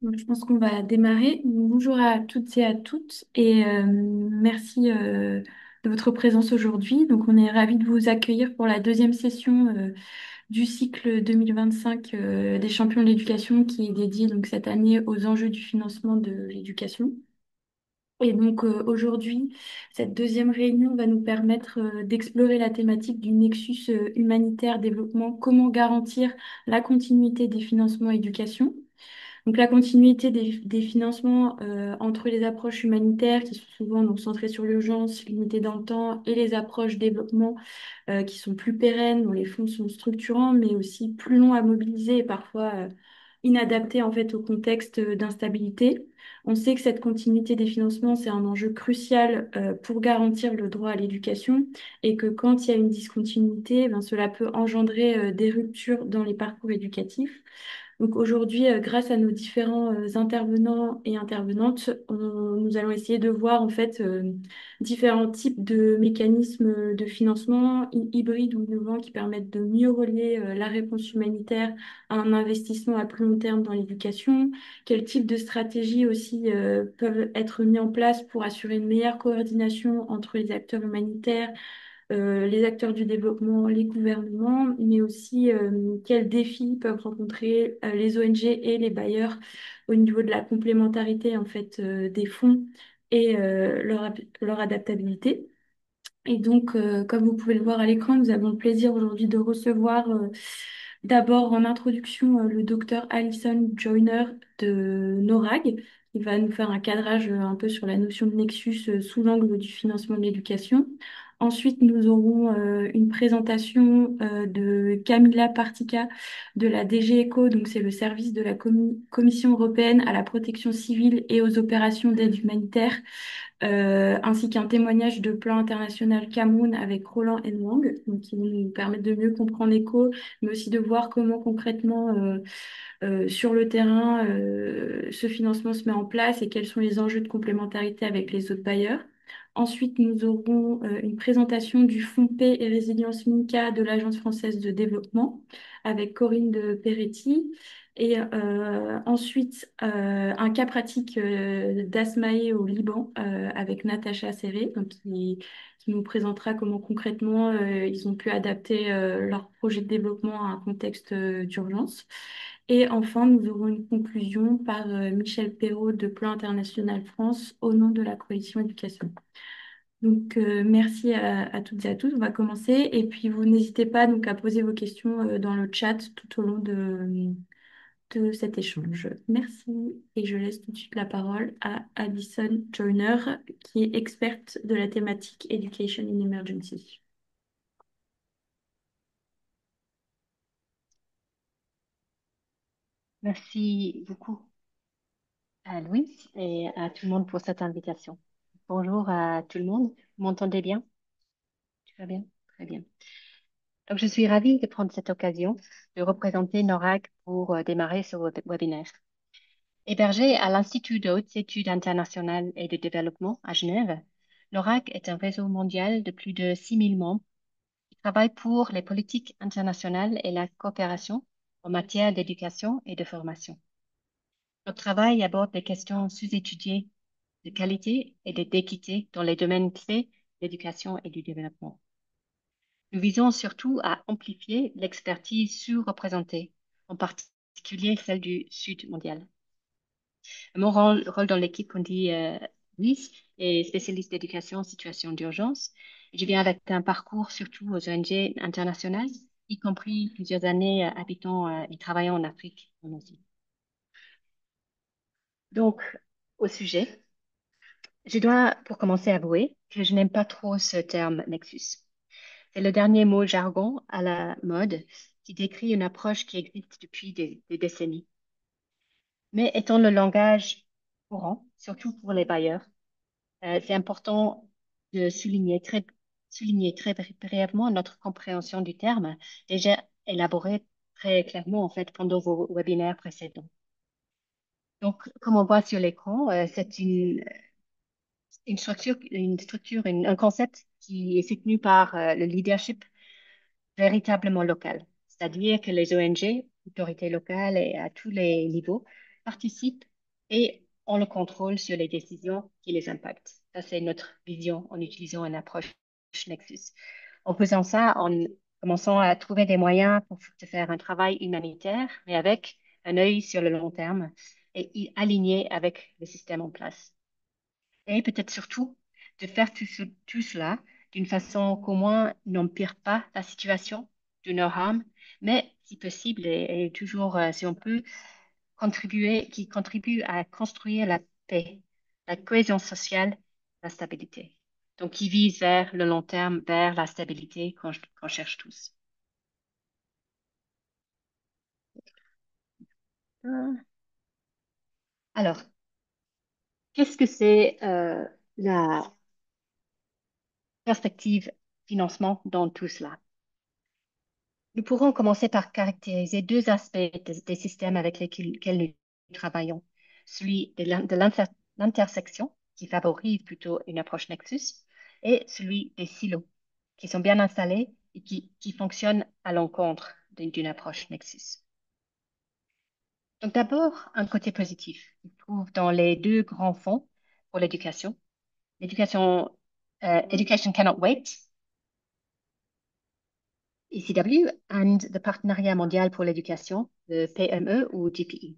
Donc, je pense qu'on va démarrer. Bonjour à toutes et à toutes et merci de votre présence aujourd'hui. Donc, on est ravis de vous accueillir pour la deuxième session du cycle 2025 des champions de l'éducation qui est dédié donc cette année aux enjeux du financement de l'éducation. Et donc aujourd'hui, cette deuxième réunion va nous permettre d'explorer la thématique du nexus humanitaire développement, comment garantir la continuité des financements éducation. Donc la continuité des financements entre les approches humanitaires qui sont souvent donc, centrées sur l'urgence, limitées dans le temps, et les approches développement qui sont plus pérennes, dont les fonds sont structurants, mais aussi plus longs à mobiliser et parfois inadaptés en fait au contexte d'instabilité. On sait que cette continuité des financements, c'est un enjeu crucial pour garantir le droit à l'éducation et que quand il y a une discontinuité, ben, cela peut engendrer des ruptures dans les parcours éducatifs. Donc aujourd'hui, grâce à nos différents intervenants et intervenantes, nous allons essayer de voir en fait différents types de mécanismes de financement hybrides ou innovants qui permettent de mieux relier la réponse humanitaire à un investissement à plus long terme dans l'éducation. Quels types de stratégies aussi peuvent être mis en place pour assurer une meilleure coordination entre les acteurs humanitaires, les acteurs du développement, les gouvernements, mais aussi quels défis peuvent rencontrer les ONG et les bailleurs au niveau de la complémentarité en fait des fonds et leur adaptabilité. Et donc, comme vous pouvez le voir à l'écran, nous avons le plaisir aujourd'hui de recevoir d'abord en introduction le docteur Alison Joyner de NORAG, qui va nous faire un cadrage un peu sur la notion de nexus sous l'angle du financement de l'éducation. Ensuite, nous aurons une présentation de Camilla Partica de la DG ECO, donc c'est le service de la Commission européenne à la protection civile et aux opérations d'aide humanitaire ainsi qu'un témoignage de Plan International Cameroun avec Roland Nwang, donc qui vont nous permettre de mieux comprendre l'écho, mais aussi de voir comment concrètement sur le terrain ce financement se met en place et quels sont les enjeux de complémentarité avec les autres bailleurs. Ensuite, nous aurons une présentation du Fonds Paix et Résilience MINCA de l'Agence française de développement avec Corinne de Peretti. Et ensuite, un cas pratique d'Asmae au Liban avec Natacha Serré, qui nous présentera comment concrètement ils ont pu adapter leur projet de développement à un contexte d'urgence. Et enfin, nous aurons une conclusion par Michel Perrault de Plan International France au nom de la Coalition Éducation. Donc, merci à toutes et à tous. On va commencer. Et puis, vous n'hésitez pas donc, à poser vos questions dans le chat tout au long de cet échange. Merci. Et je laisse tout de suite la parole à Alison Joyner, qui est experte de la thématique Education in Emergency. Merci beaucoup à Louis et à tout le monde pour cette invitation. Bonjour à tout le monde. Vous m'entendez bien? Tu vas bien? Très bien. Donc, je suis ravie de prendre cette occasion de représenter NORAG pour démarrer ce webinaire. Hébergé à l'Institut de hautes études internationales et de développement à Genève, NORAG est un réseau mondial de plus de 6000 membres qui travaille pour les politiques internationales et la coopération en matière d'éducation et de formation. Notre travail aborde des questions sous-étudiées de qualité et d'équité dans les domaines clés de l'éducation et du développement. Nous visons surtout à amplifier l'expertise sous-représentée, en particulier celle du Sud mondial. Mon rôle dans l'équipe, on dit Luis, est spécialiste d'éducation en situation d'urgence. Je viens avec un parcours surtout aux ONG internationales, y compris plusieurs années habitant et travaillant en Afrique en Asie. Donc, au sujet. Je dois, pour commencer, avouer que je n'aime pas trop ce terme nexus. C'est le dernier mot jargon à la mode qui décrit une approche qui existe depuis des décennies. Mais étant le langage courant, surtout pour les bailleurs, c'est important de souligner très brièvement notre compréhension du terme, déjà élaborée très clairement en fait pendant vos webinaires précédents. Donc, comme on voit sur l'écran, c'est un concept qui est soutenu par le leadership véritablement local. C'est-à-dire que les ONG, autorités locales et à tous les niveaux, participent et ont le contrôle sur les décisions qui les impactent. Ça, c'est notre vision en utilisant une approche Nexus. En faisant ça, en commençant à trouver des moyens pour de faire un travail humanitaire, mais avec un œil sur le long terme et aligné avec le système en place. Et peut-être surtout de faire tout cela d'une façon qu'au moins n'empire pas la situation, do no harm, mais si possible et toujours, si on peut, qui contribue à construire la paix, la cohésion sociale, la stabilité. Donc, qui vise vers le long terme, vers la stabilité qu'on cherche tous. Alors, qu'est-ce que c'est la perspective financement dans tout cela? Nous pourrons commencer par caractériser deux aspects des systèmes avec lesquels nous travaillons. Celui de l'intersection, qui favorise plutôt une approche Nexus, et celui des silos, qui sont bien installés et qui fonctionnent à l'encontre d'une approche Nexus. Donc d'abord, un côté positif. On trouve dans les deux grands fonds pour l'éducation. L'éducation, Education Cannot Wait, ECW, and le Partenariat mondial pour l'éducation, le PME ou GPE.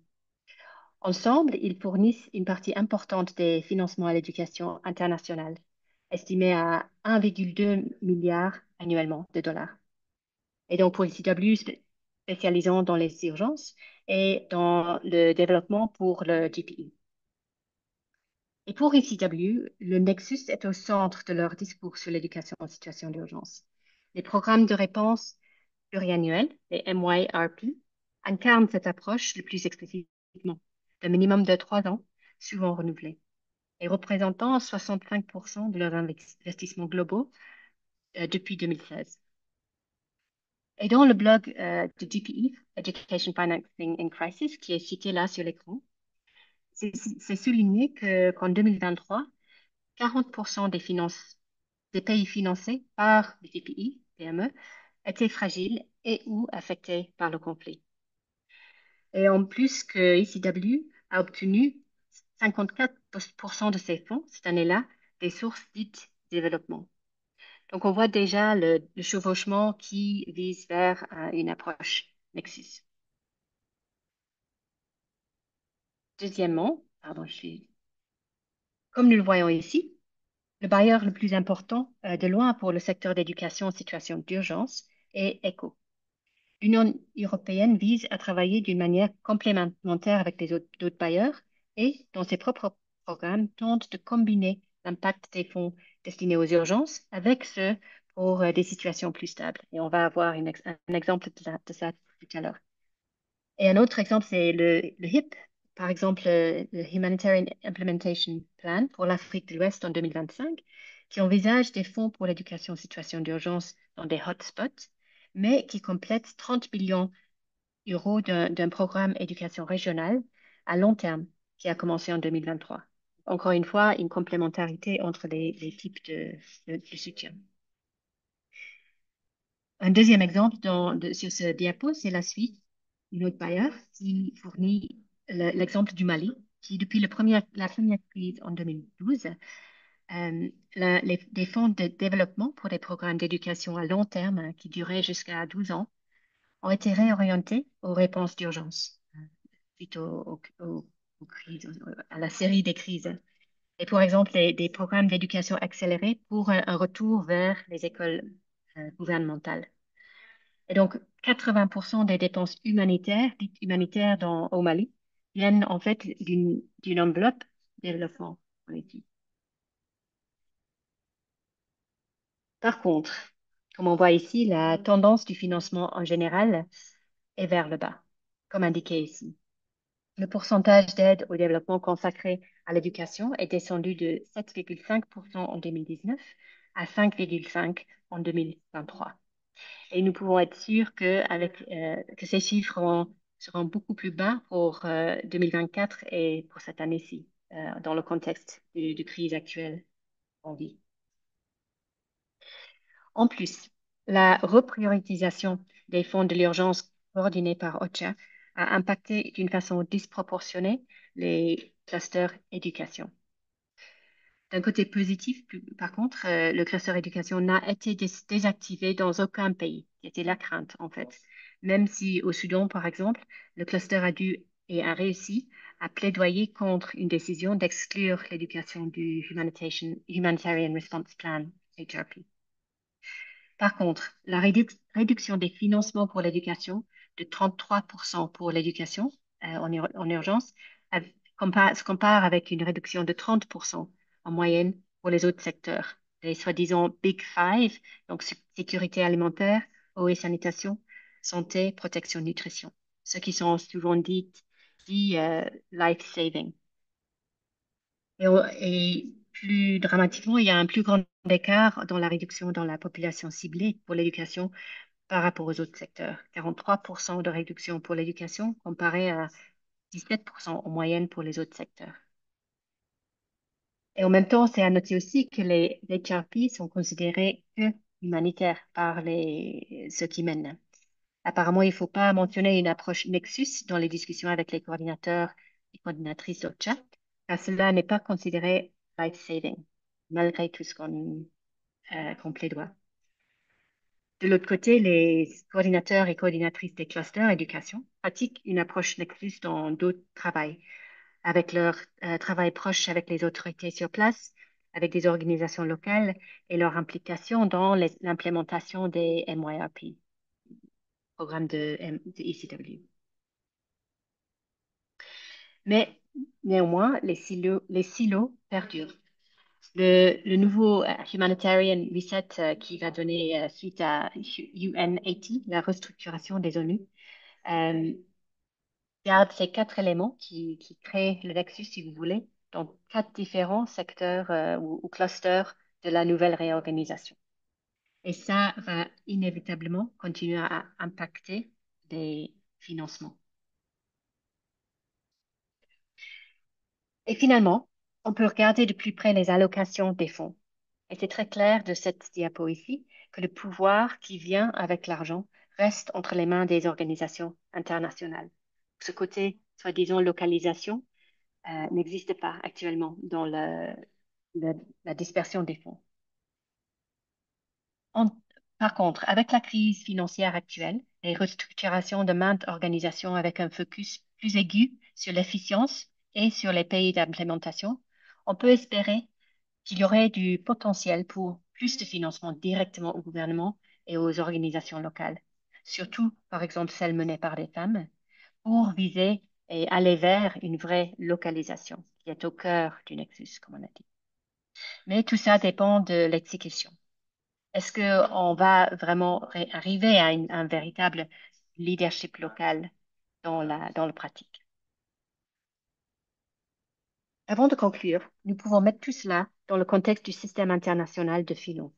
Ensemble, ils fournissent une partie importante des financements à l'éducation internationale, estimée à 1,2 milliard annuellement de dollars. Et donc pour ECW, spécialisant dans les urgences et dans le développement pour le GPE. Et pour ECW, le Nexus est au centre de leur discours sur l'éducation en situation d'urgence. Les programmes de réponse pluriannuels, les MYRP, incarnent cette approche le plus explicitement, d'un minimum de 3 ans, souvent renouvelé, et représentant 65% de leurs investissements globaux depuis 2016. Et dans le blog de GPE, Education Financing in Crisis, qui est cité là sur l'écran, c'est souligné qu'en 2023, 40% des pays financés par les TPI, PME, étaient fragiles et ou affectés par le conflit. Et en plus que ECW a obtenu 54% de ces fonds cette année-là des sources dites développement. Donc on voit déjà le chevauchement qui vise vers une approche Nexus. Deuxièmement, comme nous le voyons ici, le bailleur le plus important de loin pour le secteur d'éducation en situation d'urgence est ECHO. L'Union européenne vise à travailler d'une manière complémentaire avec les d'autres bailleurs et, dans ses propres programmes, tente de combiner l'impact des fonds destinés aux urgences avec ceux pour des situations plus stables. Et on va avoir un exemple de ça tout à l'heure. Et un autre exemple, c'est le HIP, par exemple le Humanitarian Implementation Plan pour l'Afrique de l'Ouest en 2025, qui envisage des fonds pour l'éducation en situation d'urgence dans des hotspots, mais qui complète 30 millions d'euros d'un programme éducation régionale à long terme qui a commencé en 2023. Encore une fois, une complémentarité entre les types de soutien. Un deuxième exemple sur ce diapo, c'est la Suisse, une autre bailleur, qui fournit l'exemple du Mali, qui depuis la première crise en 2012, des fonds de développement pour des programmes d'éducation à long terme qui duraient jusqu'à 12 ans ont été réorientés aux réponses d'urgence suite aux crises, à la série des crises. Et pour exemple, des programmes d'éducation accélérée pour un retour vers les écoles gouvernementales. Et donc, 80% des dépenses humanitaires, dites humanitaires au Mali, viennent en fait d'une enveloppe développement politique. Par contre, comme on voit ici, la tendance du financement en général est vers le bas, comme indiqué ici. Le pourcentage d'aide au développement consacré à l'éducation est descendu de 7,5% en 2019 à 5,5% en 2023. Et nous pouvons être sûrs que ces chiffres seront beaucoup plus bas pour 2024 et pour cette année-ci, dans le contexte de crise actuelle qu'on vit. En plus, la repriorisation des fonds de l'urgence coordonnés par OCHA a impacté d'une façon disproportionnée les clusters éducation. D'un côté positif, par contre, le cluster éducation n'a été désactivé dans aucun pays. C'était la crainte, en fait. Même si au Soudan, par exemple, le cluster a dû et a réussi à plaidoyer contre une décision d'exclure l'éducation du Humanitarian Response Plan, HRP. Par contre, la réduction des financements pour l'éducation de 33% pour l'éducation en urgence se compare avec une réduction de 30% en moyenne pour les autres secteurs, les soi-disant Big Five, donc sécurité alimentaire, eau et sanitation, santé, protection, nutrition, ceux qui sont souvent dits life-saving. Et plus dramatiquement, il y a un plus grand écart dans la réduction dans la population ciblée pour l'éducation par rapport aux autres secteurs. 43% de réduction pour l'éducation comparé à 17% en moyenne pour les autres secteurs. Et en même temps, c'est à noter aussi que les HRP sont considérés que humanitaires par ceux qui mènent. Apparemment, il ne faut pas mentionner une approche Nexus dans les discussions avec les coordinateurs et coordinatrices OCHA, car cela n'est pas considéré life-saving, malgré tout ce qu'on plaidoie. De l'autre côté, les coordinateurs et coordinatrices des clusters éducation pratiquent une approche Nexus dans d'autres travails, avec leur travail proche avec les autorités sur place, avec des organisations locales et leur implication dans l'implémentation des MYRP, programme de ECW. Mais néanmoins, les silos perdurent. Le nouveau Humanitarian Reset qui va donner suite à UN80, la restructuration des ONU, euh, garde ces quatre éléments qui créent le nexus, si vous voulez, dans quatre différents secteurs ou clusters de la nouvelle réorganisation. Et ça va inévitablement continuer à impacter les financements. Et finalement, on peut regarder de plus près les allocations des fonds. Et c'est très clair de cette diapo ici que le pouvoir qui vient avec l'argent reste entre les mains des organisations internationales. Ce côté, soi-disant, localisation, n'existe pas actuellement dans la dispersion des fonds. En- Par contre, avec la crise financière actuelle, les restructurations de maintes organisations avec un focus plus aigu sur l'efficience et sur les pays d'implémentation, on peut espérer qu'il y aurait du potentiel pour plus de financement directement au gouvernement et aux organisations locales, surtout, par exemple, celles menées par des femmes, pour viser et aller vers une vraie localisation qui est au cœur du Nexus, comme on a dit. Mais tout ça dépend de l'exécution. Est-ce qu'on va vraiment arriver à un véritable leadership local dans la pratique? Avant de conclure, nous pouvons mettre tout cela dans le contexte du système international de finance.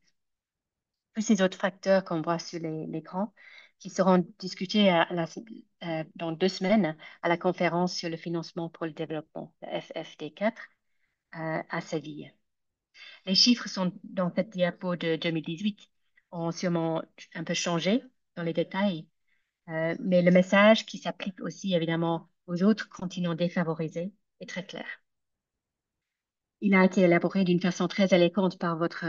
Tous ces autres facteurs qu'on voit sur l'écran qui seront discutés dans 2 semaines à la conférence sur le financement pour le développement, le FFD4, à Séville. Les chiffres sont dans cette diapo de 2018, ont sûrement un peu changé dans les détails, mais le message qui s'applique aussi évidemment aux autres continents défavorisés est très clair. Il a été élaboré d'une façon très élégante par votre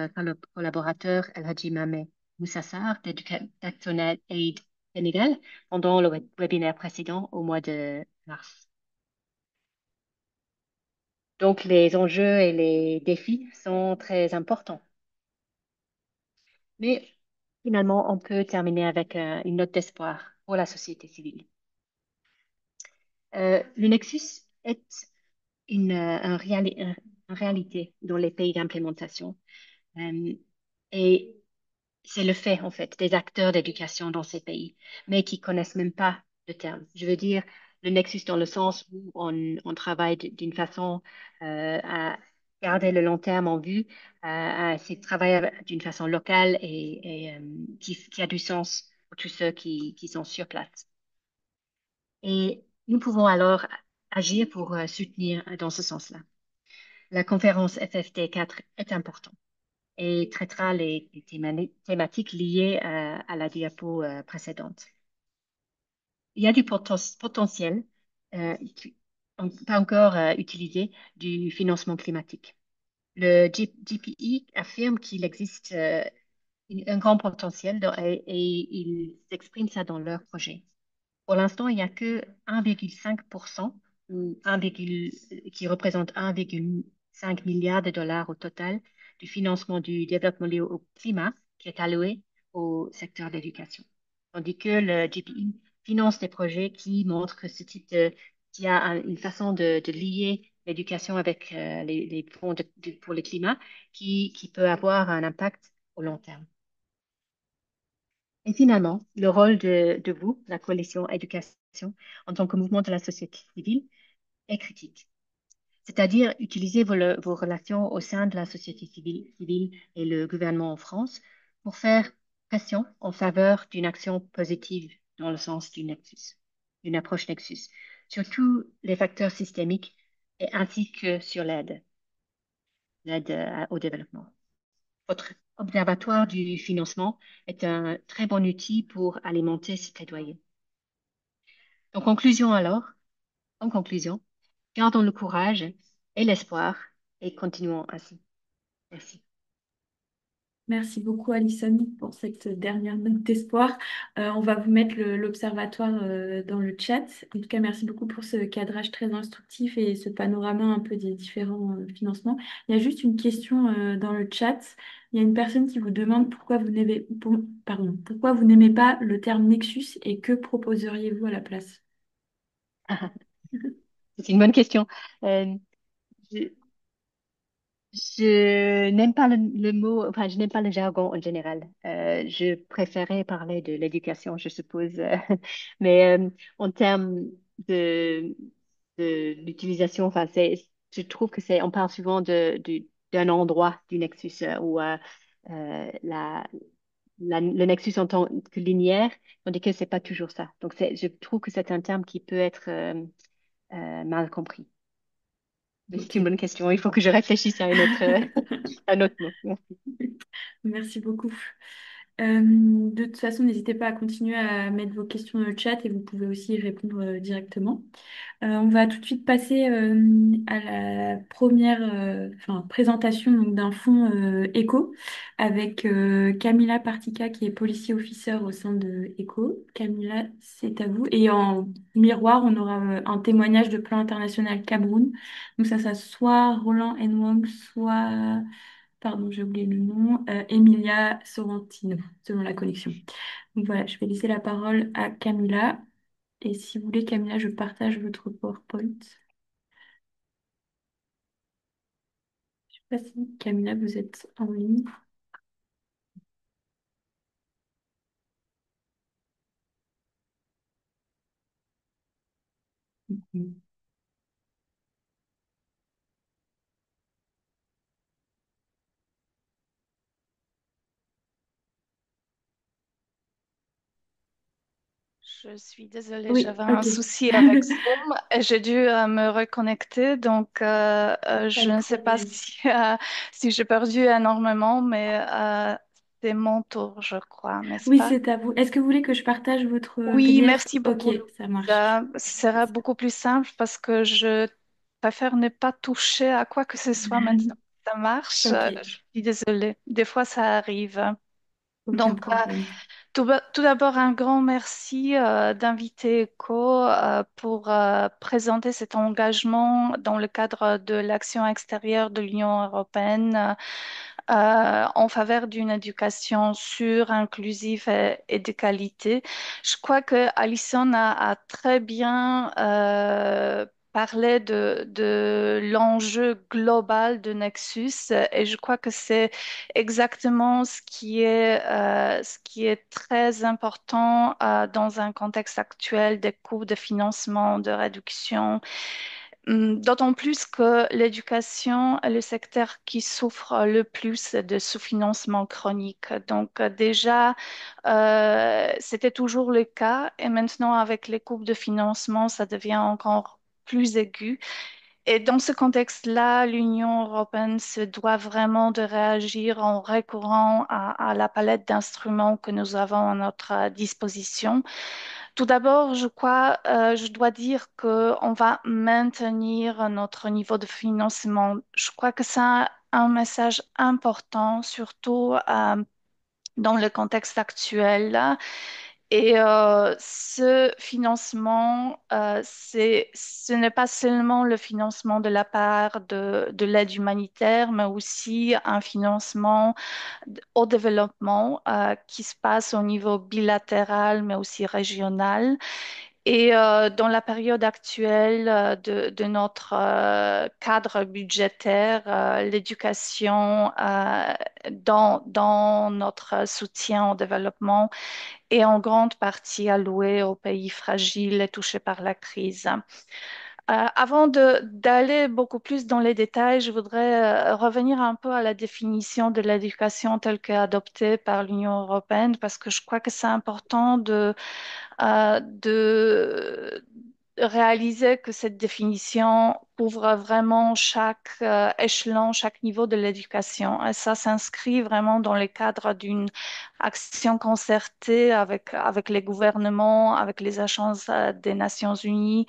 collaborateur El Hadji Mame Moussassar d'Action Aid Sénégal pendant le webinaire précédent au mois de mars. Donc, les enjeux et les défis sont très importants. Mais finalement, on peut terminer avec une note d'espoir pour la société civile. Le Nexus est une réalité dans les pays d'implémentation. Euh, et c'est le fait, en fait, des acteurs d'éducation dans ces pays, mais qui connaissent même pas le terme. Je veux dire, le nexus dans le sens où on travaille d'une façon à garder le long terme en vue, à essayer de travailler d'une façon locale et qui a du sens pour tous ceux qui sont sur place. Et nous pouvons alors agir pour soutenir dans ce sens-là. La conférence FFT4 est importante et traitera les thématiques liées à la diapo précédente. il y a du potentiel, pas encore utilisé, du financement climatique. Le GPE affirme qu'il existe un grand potentiel et ils expriment ça dans leur projet. Pour l'instant, il n'y a que 1,5% ou 1, qui représente 1,5 milliard de dollars au total du financement du développement lié au climat qui est alloué au secteur de l'éducation. Tandis que le GPI finance des projets qui montrent que qu'il y a une façon de lier l'éducation avec les fonds pour le climat qui peut avoir un impact au long terme. Et finalement, le rôle de vous, la coalition éducation, en tant que mouvement de la société civile, est critique. C'est-à-dire utiliser vos relations au sein de la société civile et le gouvernement en France pour faire pression en faveur d'une action positive dans le sens du Nexus, d'une approche Nexus, sur tous les facteurs systémiques et ainsi que sur l'aide au développement. Votre observatoire du financement est un très bon outil pour alimenter ce plaidoyer. En conclusion alors, en conclusion, gardons le courage et l'espoir et continuons ainsi. Merci. Merci beaucoup, Alison, pour cette dernière note d'espoir. On va vous mettre l'observatoire dans le chat. En tout cas, merci beaucoup pour ce cadrage très instructif et ce panorama un peu des différents financements. Il y a juste une question dans le chat. Il y a une personne qui vous demande pourquoi vous n'aimez pas le terme Nexus et que proposeriez-vous à la place? C'est une bonne question. Euh, je je n'aime pas le mot, enfin, je n'aime pas le jargon en général. Je préférais parler de l'éducation, je suppose. Mais en termes de, de l'utilisation, enfin, je trouve que on parle souvent d'un endroit du nexus où le nexus en tant que linéaire, tandis que c'est pas toujours ça. Donc, je trouve que c'est un terme qui peut être mal compris. Mais c'est une Ok. bonne question. Il faut que je réfléchisse à une autre, un autre mot. Merci. Merci beaucoup. De toute façon, n'hésitez pas à continuer à mettre vos questions dans le chat et vous pouvez aussi y répondre directement. On va tout de suite passer à la première présentation donc, d'un fonds ECO avec Camilla Partica qui est policy officer au sein de ECO. Camilla, c'est à vous. Et en miroir, on aura un témoignage de Plan International Cameroun. Donc ça soit Roland Nwang, soit, pardon, j'ai oublié le nom, Emilia Sorrentino, selon la connexion. Donc voilà, je vais laisser la parole à Camilla. Et si vous voulez, Camilla, je partage votre PowerPoint. Je ne sais pas si Camilla, vous êtes en ligne. Mhm. Je suis désolée, Oui, j'avais un ok. souci avec Zoom et j'ai dû me reconnecter. Donc, Pas je de ne sais pas problème. si j'ai perdu énormément, mais c'est mon tour, je crois, n'est-ce Oui, pas? c'est à vous. Est-ce que vous voulez que je partage votre Oui, PDF? merci Ok, beaucoup, ça marche. Louisa. Ce sera beaucoup plus simple parce que je préfère ne pas toucher à quoi que ce soit maintenant. Ça marche. Ok, Je suis désolée. Des fois, ça arrive. aucun Donc, problème. tout d'abord, un grand merci d'inviter ECHO pour présenter cet engagement dans le cadre de l'action extérieure de l'Union européenne en faveur d'une éducation sûre, inclusive et de qualité. Je crois que Alison a très bien parlé de l'enjeu global de Nexus et je crois que c'est exactement ce qui est très important dans un contexte actuel des coûts de financement, de réduction. D'autant plus que l'éducation est le secteur qui souffre le plus de sous-financement chronique. Donc déjà, c'était toujours le cas et maintenant avec les coupes de financement, ça devient encore plus aigu. Et dans ce contexte-là, l'Union européenne se doit vraiment de réagir en recourant à la palette d'instruments que nous avons à notre disposition. Tout d'abord, je crois, je dois dire qu'on va maintenir notre niveau de financement. Je crois que c'est un message important, surtout dans le contexte actuel là. Et ce financement, ce n'est pas seulement le financement de la part de l'aide humanitaire, mais aussi un financement au développement qui se passe au niveau bilatéral, mais aussi régional. Et dans la période actuelle de notre cadre budgétaire, l'éducation dans notre soutien au développement est en grande partie allouée aux pays fragiles et touchés par la crise. Avant d'aller beaucoup plus dans les détails, je voudrais revenir un peu à la définition de l'éducation telle qu'adoptée par l'Union européenne, parce que je crois que c'est important de réaliser que cette définition couvre vraiment chaque échelon, chaque niveau de l'éducation. Et ça s'inscrit vraiment dans le cadre d'une action concertée avec les gouvernements, avec les agences des Nations Unies,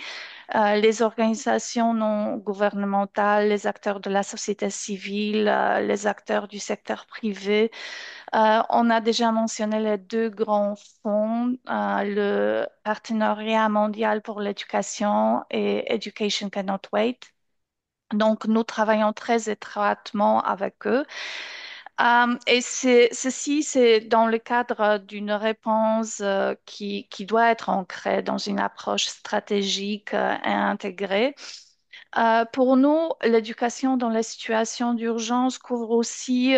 les organisations non gouvernementales, les acteurs de la société civile, les acteurs du secteur privé. On a déjà mentionné les deux grands fonds, le Partenariat mondial pour l'éducation et Education Cannot Wait. Donc, nous travaillons très étroitement avec eux. Et ceci, c'est dans le cadre d'une réponse qui doit être ancrée dans une approche stratégique et intégrée. Pour nous, l'éducation dans les situations d'urgence couvre aussi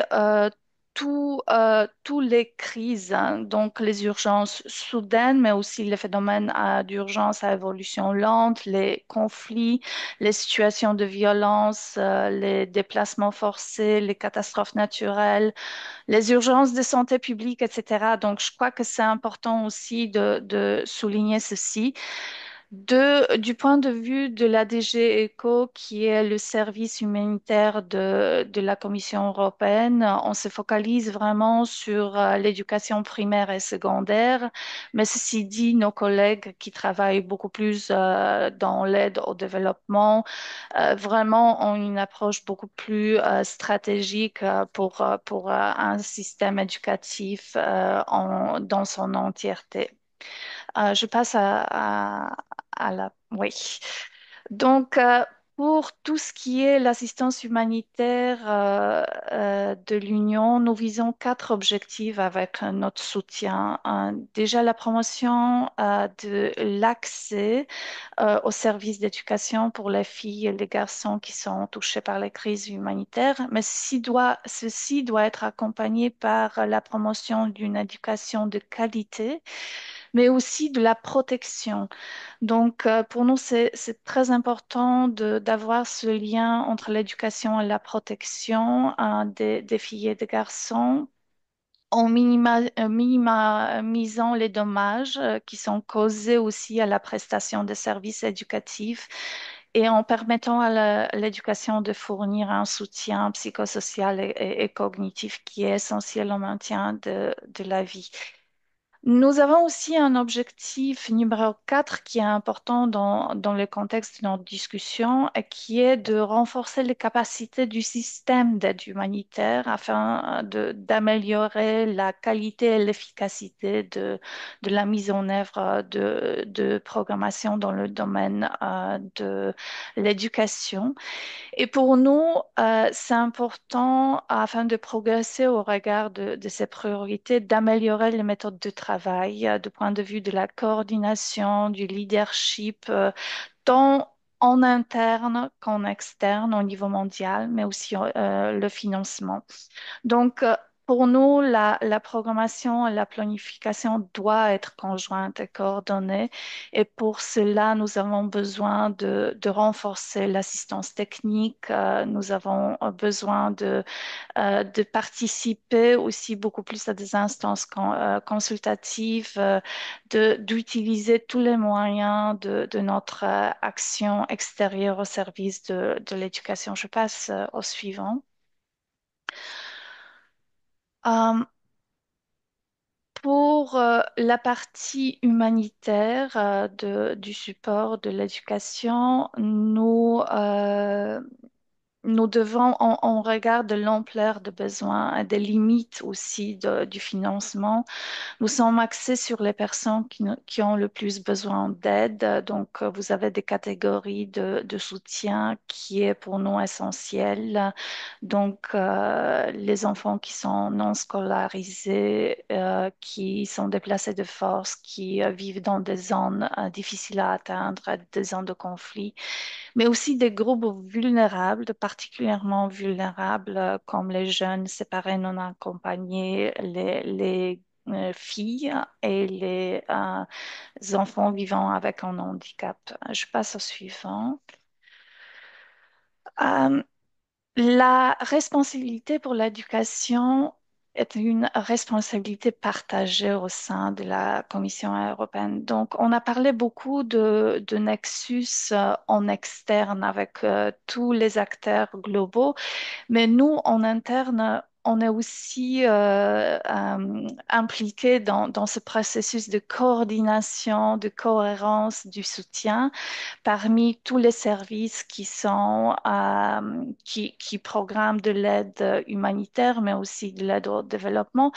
tous les crises, hein. Donc les urgences soudaines, mais aussi les phénomènes d'urgence à évolution lente, les conflits, les situations de violence, les déplacements forcés, les catastrophes naturelles, les urgences de santé publique, etc. Donc je crois que c'est important aussi de souligner ceci. Du point de vue de la DG ECO, qui est le service humanitaire de la Commission européenne, on se focalise vraiment sur l'éducation primaire et secondaire. Mais ceci dit, nos collègues qui travaillent beaucoup plus dans l'aide au développement, vraiment ont une approche beaucoup plus stratégique pour un système éducatif dans son entièreté. Je passe à la... Oui. Donc, pour tout ce qui est l'assistance humanitaire de l'Union, nous visons quatre objectifs avec notre soutien. Déjà, la promotion de l'accès aux services d'éducation pour les filles et les garçons qui sont touchés par les crises humanitaires, mais ceci doit être accompagné par la promotion d'une éducation de qualité mais aussi de la protection. Donc, pour nous, c'est très important d'avoir ce lien entre l'éducation et la protection des filles et des garçons en minimisant les dommages qui sont causés aussi à la prestation des services éducatifs et en permettant à l'éducation de fournir un soutien psychosocial et cognitif qui est essentiel au maintien de la vie. Nous avons aussi un objectif numéro 4 qui est important dans le contexte de notre discussion et qui est de renforcer les capacités du système d'aide humanitaire afin d'améliorer la qualité et l'efficacité de la mise en œuvre de programmation dans le domaine de l'éducation. Et pour nous, c'est important, afin de progresser au regard de ces priorités, d'améliorer les méthodes de travail du point de vue de la coordination, du leadership, tant en interne qu'en externe au niveau mondial, mais aussi le financement. Donc, pour nous, la programmation et la planification doivent être conjointes et coordonnées. Et pour cela, nous avons besoin de renforcer l'assistance technique. Nous avons besoin de participer aussi beaucoup plus à des instances consultatives, d'utiliser tous les moyens de notre action extérieure au service de l'éducation. Je passe au suivant. Euh, Pour la partie humanitaire du support de l'éducation, nous devons, on regarde l'ampleur de besoins et des limites aussi du financement. Nous sommes axés sur les personnes qui ont le plus besoin d'aide. Donc, vous avez des catégories de soutien qui est pour nous essentiel. Donc, les enfants qui sont non scolarisés, qui sont déplacés de force, qui vivent dans des zones difficiles à atteindre, des zones de conflit, mais aussi des groupes vulnérables, particulièrement vulnérables, comme les jeunes séparés non accompagnés, les filles et les enfants vivant avec un handicap. Je passe au suivant. Euh, la responsabilité pour l'éducation est une responsabilité partagée au sein de la Commission européenne. Donc, on a parlé beaucoup de nexus en externe avec tous les acteurs globaux. Mais nous, en interne, on est aussi impliqués dans ce processus de coordination, de cohérence du soutien parmi tous les services qui programment de l'aide humanitaire, mais aussi de l'aide au développement.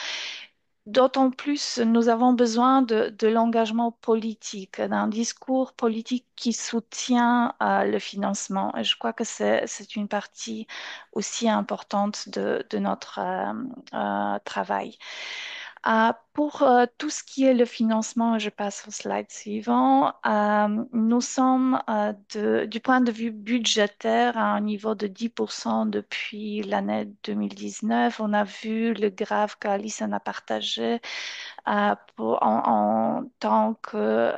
D'autant plus, nous avons besoin de l'engagement politique, d'un discours politique qui soutient le financement. Et je crois que c'est une partie aussi importante de notre travail. Pour tout ce qui est le financement, je passe au slide suivant. Nous sommes du point de vue budgétaire à un niveau de 10% depuis l'année 2019. On a vu le graphe qu'Alice en a partagé en tant que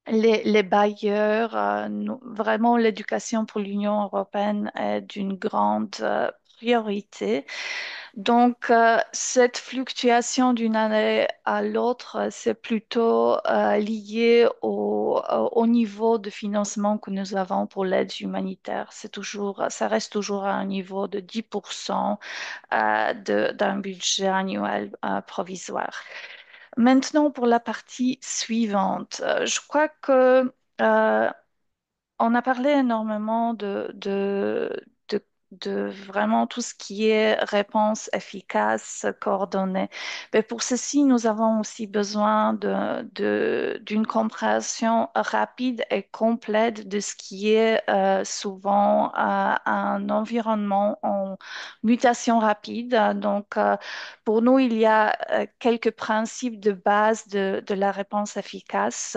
les bailleurs, vraiment l'éducation pour l'Union européenne est d'une grande priorité. Donc, cette fluctuation d'une année à l'autre, c'est plutôt lié au niveau de financement que nous avons pour l'aide humanitaire. Ça reste toujours à un niveau de 10% d'un budget annuel provisoire. Maintenant, pour la partie suivante, je crois que euh, on a parlé énormément de vraiment tout ce qui est réponse efficace, coordonnée. Mais pour ceci, nous avons aussi besoin d'une compréhension rapide et complète de ce qui est souvent un environnement en mutation rapide. Donc, pour nous, il y a quelques principes de base de la réponse efficace.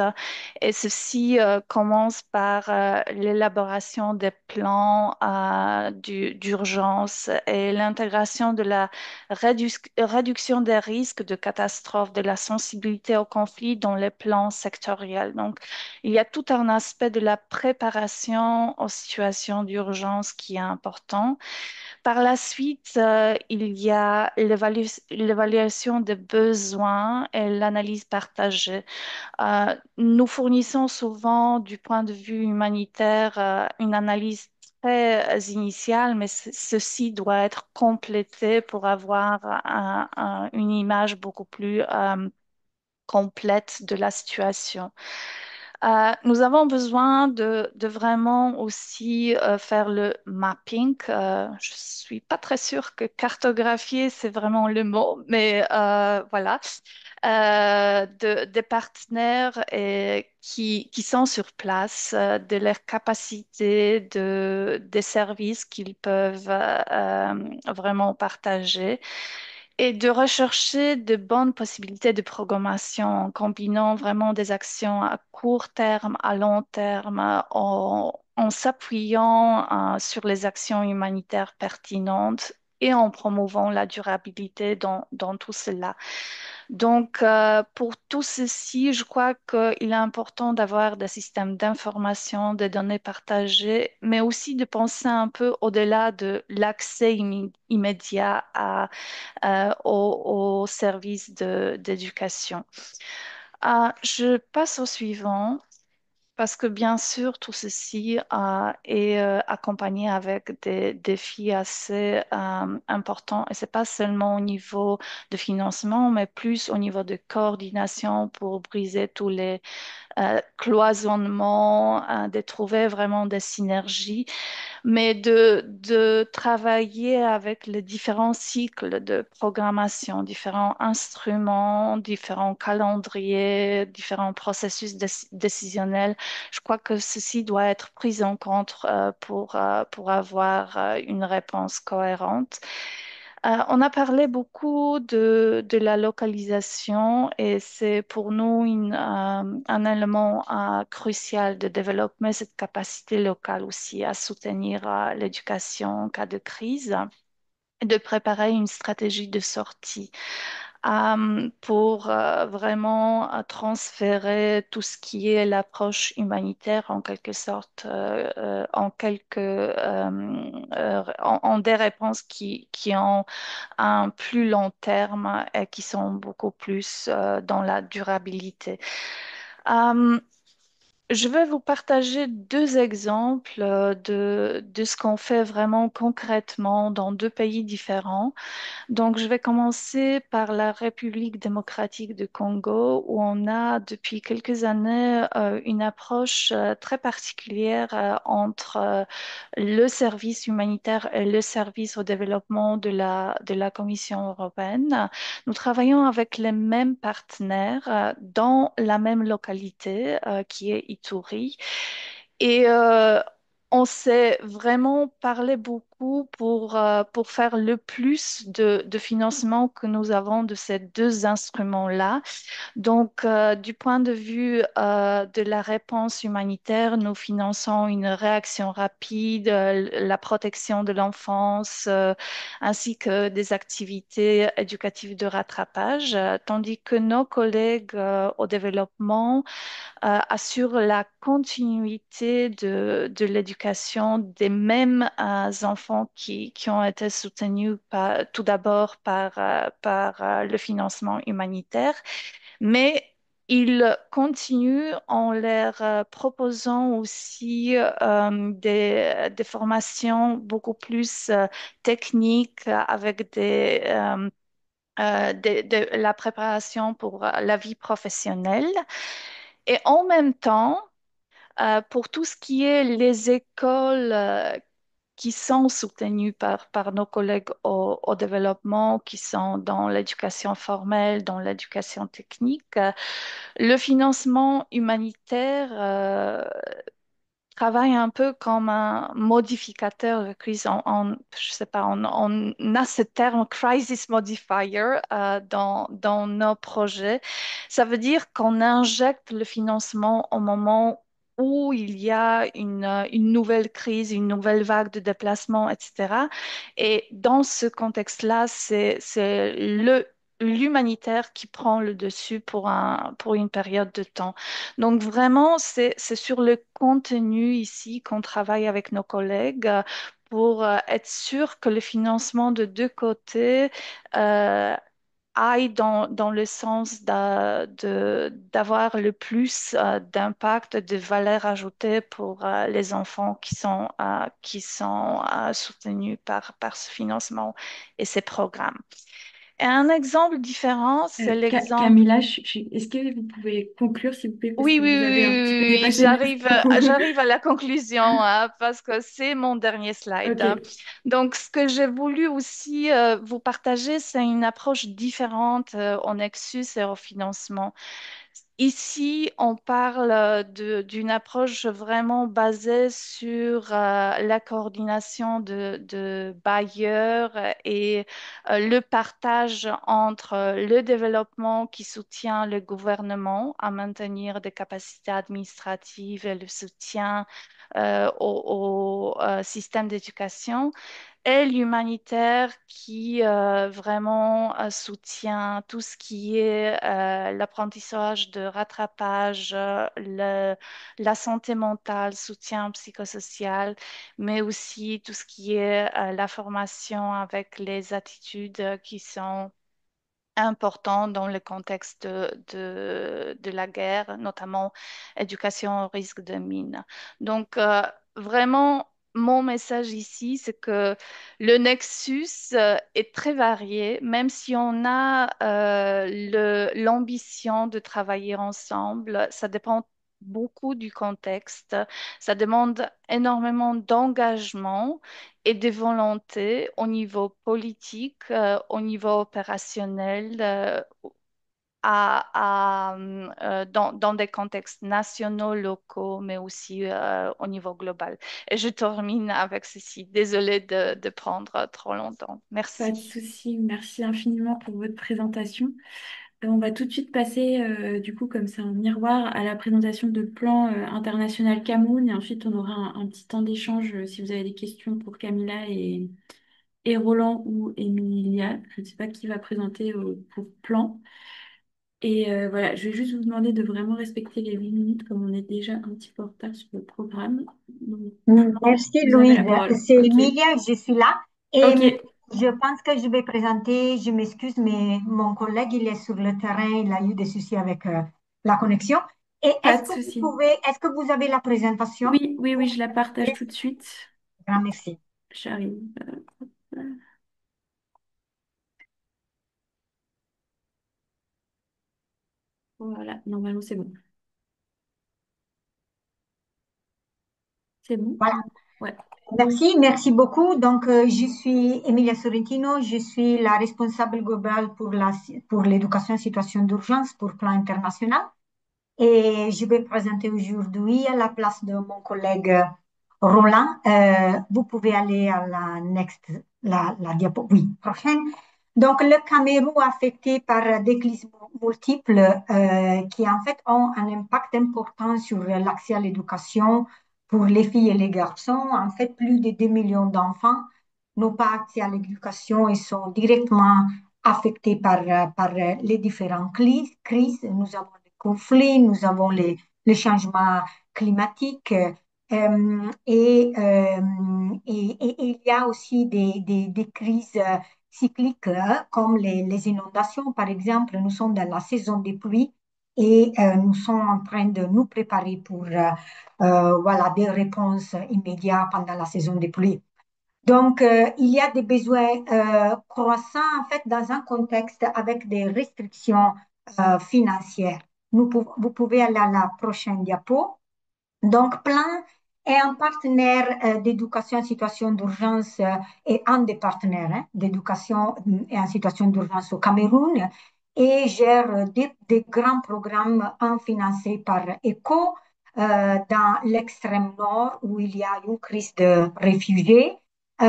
Et ceci commence par l'élaboration des plans d'urgence et l'intégration de la réduction des risques de catastrophe, de la sensibilité au conflit dans les plans sectoriels. Donc, il y a tout un aspect de la préparation aux situations d'urgence qui est important. Par la suite, il y a l'évaluation des besoins et l'analyse partagée. Nous fournissons souvent, du point de vue humanitaire, une analyse très initiale, mais ceci doit être complété pour avoir une image beaucoup plus complète de la situation. Nous avons besoin de vraiment aussi faire le mapping. Je suis pas très sûre que cartographier, c'est vraiment le mot, mais voilà. Des partenaires qui sont sur place, de leur capacité, des services qu'ils peuvent vraiment partager et de rechercher de bonnes possibilités de programmation en combinant vraiment des actions à court terme, à long terme, en s'appuyant sur les actions humanitaires pertinentes et en promouvant la durabilité dans tout cela. Donc, pour tout ceci, je crois qu'il est important d'avoir des systèmes d'information, des données partagées, mais aussi de penser un peu au-delà de l'accès immédiat aux services d'éducation. Je passe au suivant Parce que bien sûr, tout ceci est accompagné avec des défis assez importants. Et c'est pas seulement au niveau de financement, mais plus au niveau de coordination pour briser tous les cloisonnements, de trouver vraiment des synergies, mais de travailler avec les différents cycles de programmation, différents instruments, différents calendriers, différents processus décisionnels. Je crois que ceci doit être pris en compte pour avoir une réponse cohérente. On a parlé beaucoup de la localisation et c'est pour nous un élément crucial de développer cette capacité locale aussi à soutenir l'éducation en cas de crise et de préparer une stratégie de sortie pour vraiment transférer tout ce qui est l'approche humanitaire en quelque sorte, en des réponses qui ont un plus long terme et qui sont beaucoup plus dans la durabilité. Euh, je vais vous partager deux exemples de ce qu'on fait vraiment concrètement dans deux pays différents. Donc, je vais commencer par la République démocratique du Congo, où on a depuis quelques années une approche très particulière entre le service humanitaire et le service au développement de la Commission européenne. Nous travaillons avec les mêmes partenaires dans la même localité qui est Ituri. Et on s'est vraiment parlé beaucoup pour faire le plus de financement que nous avons de ces deux instruments-là. Donc, du point de vue de la réponse humanitaire, nous finançons une réaction rapide, la protection de l'enfance, ainsi que des activités éducatives de rattrapage, tandis que nos collègues au développement assure la continuité de l'éducation des mêmes enfants qui ont été soutenus tout d'abord par le financement humanitaire, mais ils continuent en leur proposant aussi des formations beaucoup plus techniques avec la préparation pour la vie professionnelle. Et en même temps, pour tout ce qui est les écoles qui sont soutenues par nos collègues au développement, qui sont dans l'éducation formelle, dans l'éducation technique, le financement humanitaire travaille un peu comme un modificateur de crise. Je sais pas, on a ce terme crisis modifier dans nos projets. Ça veut dire qu'on injecte le financement au moment où il y a une nouvelle crise, une nouvelle vague de déplacement, etc. Et dans ce contexte-là, c'est l'humanitaire qui prend le dessus pour une période de temps. Donc vraiment, c'est sur le contenu ici qu'on travaille avec nos collègues pour être sûr que le financement de deux côtés euh, aille dans le sens d'avoir le plus d'impact, de valeur ajoutée pour les enfants qui sont soutenus par ce financement et ces programmes. Et un exemple différent, c'est l'exemple. Camilla, est-ce que vous pouvez conclure, s'il vous plaît, parce Oui, que oui, vous oui, avez un petit peu oui, oui, oui, dépassé, merci beaucoup. j'arrive à la conclusion parce que c'est mon dernier slide. Ok. Donc, ce que j'ai voulu aussi vous partager, c'est une approche différente au Nexus et au financement. Ici, on parle d'une approche vraiment basée sur la coordination de bailleurs et le partage entre le développement qui soutient le gouvernement à maintenir des capacités administratives et le soutien au système d'éducation et l'humanitaire qui vraiment soutient tout ce qui est l'apprentissage de rattrapage, la santé mentale, soutien psychosocial, mais aussi tout ce qui est la formation avec les attitudes qui sont important dans le contexte de la guerre, notamment éducation au risque de mine. Donc, vraiment, mon message ici, c'est que le nexus est très varié, même si on a l'ambition de travailler ensemble, ça dépend beaucoup du contexte, ça demande énormément d'engagement et de volonté au niveau politique, au niveau opérationnel, dans des contextes nationaux, locaux, mais aussi au niveau global. Et je termine avec ceci. Désolée de prendre trop longtemps. Pas de Merci. souci. Merci infiniment pour votre présentation. On va tout de suite passer, du coup, comme c'est un miroir, à la présentation de plan international Cameroun. Et ensuite, on aura un petit temps d'échange si vous avez des questions pour Camilla et Roland ou Emilia. Je ne sais pas qui va présenter pour plan. Et voilà, je vais juste vous demander de vraiment respecter les 8 minutes, comme on est déjà un petit peu en retard sur le programme. Donc, plan, Merci vous avez Louise. la parole. C'est Ok. Emilia, je suis là. Et Ok, je pense que je vais présenter, je m'excuse, mais mon collègue, il est sur le terrain, il a eu des soucis avec la connexion. Et pas de souci. est-ce que vous avez la présentation? Oui, oui, oui, je la partage tout de suite. Grand merci. J'arrive. Voilà, normalement c'est bon. C'est bon? Voilà. Ouais. Merci beaucoup. Donc, je suis Emilia Sorrentino, je suis la responsable globale pour l'éducation en situation d'urgence pour Plan International. Et je vais présenter aujourd'hui à la place de mon collègue Roland. Vous pouvez aller à la diapo, oui, prochaine. Donc, le Cameroun affecté par des crises multiples qui en fait ont un impact important sur l'accès à l'éducation pour les filles et les garçons. En fait, plus de 2 millions d'enfants n'ont pas accès à l'éducation et sont directement affectés par les différentes crises. Nous avons les conflits, nous avons les changements climatiques. Et il y a aussi des crises cycliques comme les inondations, par exemple. Nous sommes dans la saison des pluies et nous sommes en train de nous préparer pour voilà, des réponses immédiates pendant la saison des pluies. Donc, il y a des besoins croissants, en fait, dans un contexte avec des restrictions financières. Vous pouvez aller à la prochaine diapo. Donc, Plan est un partenaire d'éducation en situation d'urgence et un des partenaires d'éducation et en situation d'urgence au Cameroun et gère des grands programmes financés par ECHO dans l'extrême nord où il y a une crise de réfugiés liés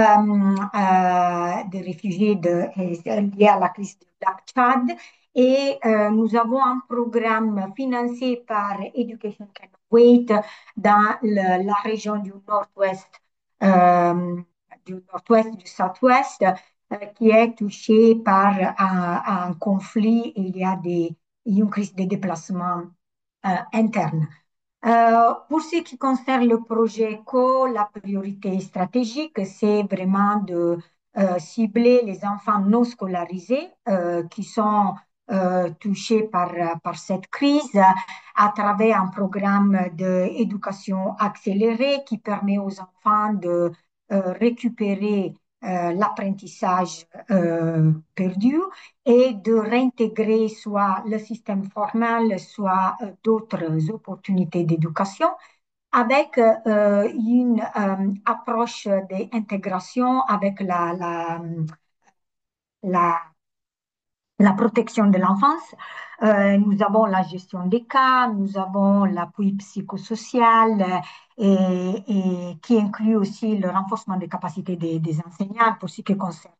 à la crise du lac Tchad. Et nous avons un programme financé par Education Cannot Wait dans la région euh, du Southwest, qui est touchée par un conflit. Il y a une crise de déplacement interne. Pour ce qui concerne le projet ECO, la priorité stratégique, c'est vraiment de cibler les enfants non scolarisés qui sont touchés par cette crise à travers un programme d'éducation accélérée qui permet aux enfants de récupérer l'apprentissage perdu et de réintégrer soit le système formel, soit d'autres opportunités d'éducation avec une approche d'intégration avec la, la protection de l'enfance. Nous avons la gestion des cas, nous avons l'appui psychosocial et qui inclut aussi le renforcement des capacités des enseignants pour ce qui concerne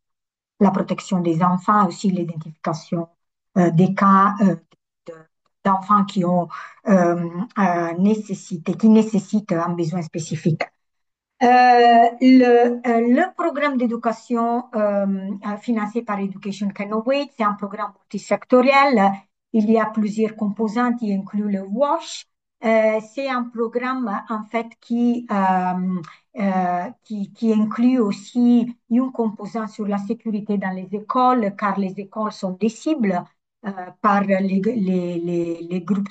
la protection des enfants, aussi l'identification des cas de- d'enfants qui ont qui nécessitent un besoin spécifique. Le programme d'éducation financé par Education Cannot Wait, c'est un programme multisectoriel. Il y a plusieurs composantes, il inclut le WASH, C'est un programme en fait qui inclut aussi une composante sur la sécurité dans les écoles, car les écoles sont des cibles par les groupes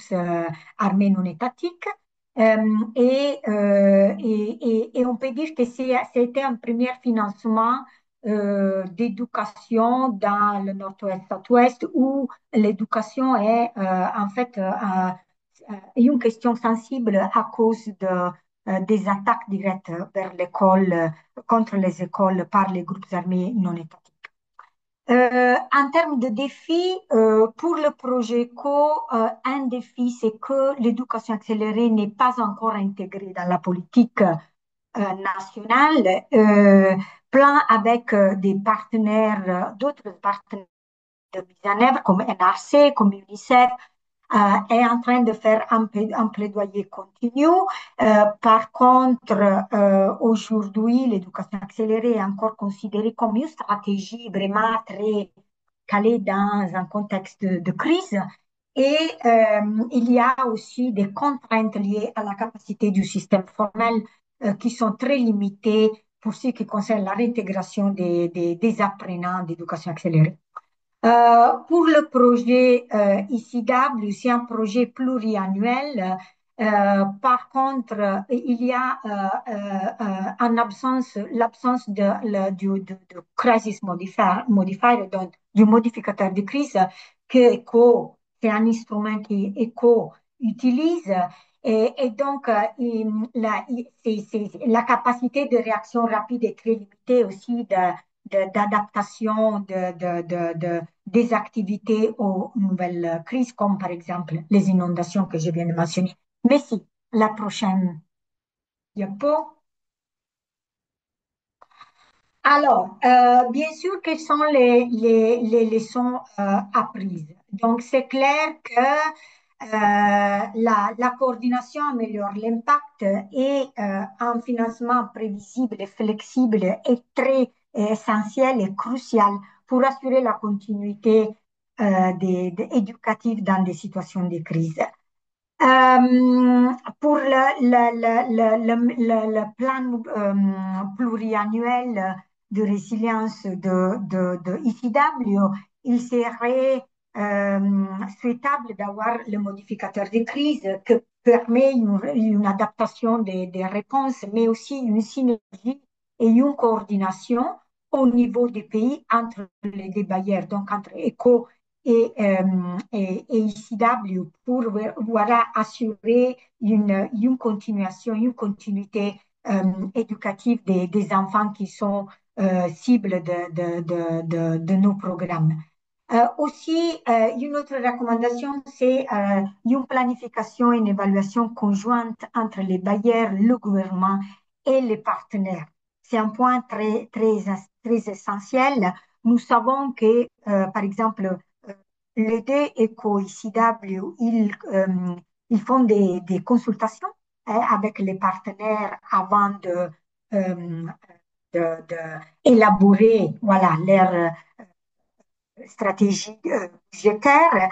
armés non étatiques. Et on peut dire que c'était un premier financement d'éducation dans le nord-ouest, où l'éducation est en fait une question sensible à cause des attaques directes vers l'école, contre les écoles par les groupes armés non étatiques. En termes de défis, pour le projet CO, un défi, c'est que l'éducation accélérée n'est pas encore intégrée dans la politique nationale, plein avec des partenaires, d'autres partenaires de mise en œuvre, comme NRC, comme UNICEF, est en train de faire un plaidoyer continu. Par contre, aujourd'hui, l'éducation accélérée est encore considérée comme une stratégie vraiment très calée dans un contexte de crise. Et il y a aussi des contraintes liées à la capacité du système formel qui sont très limitées pour ce qui concerne la réintégration des apprenants d'éducation accélérée. Pour le projet ICIDAB, c'est un projet pluriannuel. Par contre, il y a l'absence du crisis modifier, donc du modificateur de crise que ECHO, c'est un instrument que ECHO utilise. Et donc, la capacité de réaction rapide est très limitée aussi d'adaptation des activités aux nouvelles crises, comme par exemple les inondations que je viens de mentionner. Mais si, la prochaine diapo. Alors, bien sûr, quelles sont les leçons apprises? Donc, c'est clair que la coordination améliore l'impact et un financement prévisible et flexible est très essentiel et crucial pour assurer la continuité éducative dans des situations de crise. Pour le plan pluriannuel de résilience de ICW, il serait souhaitable d'avoir le modificateur de crise qui permet une adaptation des réponses, mais aussi une synergie et une coordination au niveau des pays entre les deux bailleurs, donc entre ECHO et ICW pour voilà, assurer une continuation, une continuité éducative des enfants qui sont cibles de nos programmes. Aussi, une autre recommandation, c'est une planification et une évaluation conjointe entre les bailleurs, le gouvernement et les partenaires. C'est un point très essentiel. Nous savons que, par exemple, les deux éco-ICW, ils font des consultations avec les partenaires avant euh, élaborer voilà, leur stratégie budgétaire.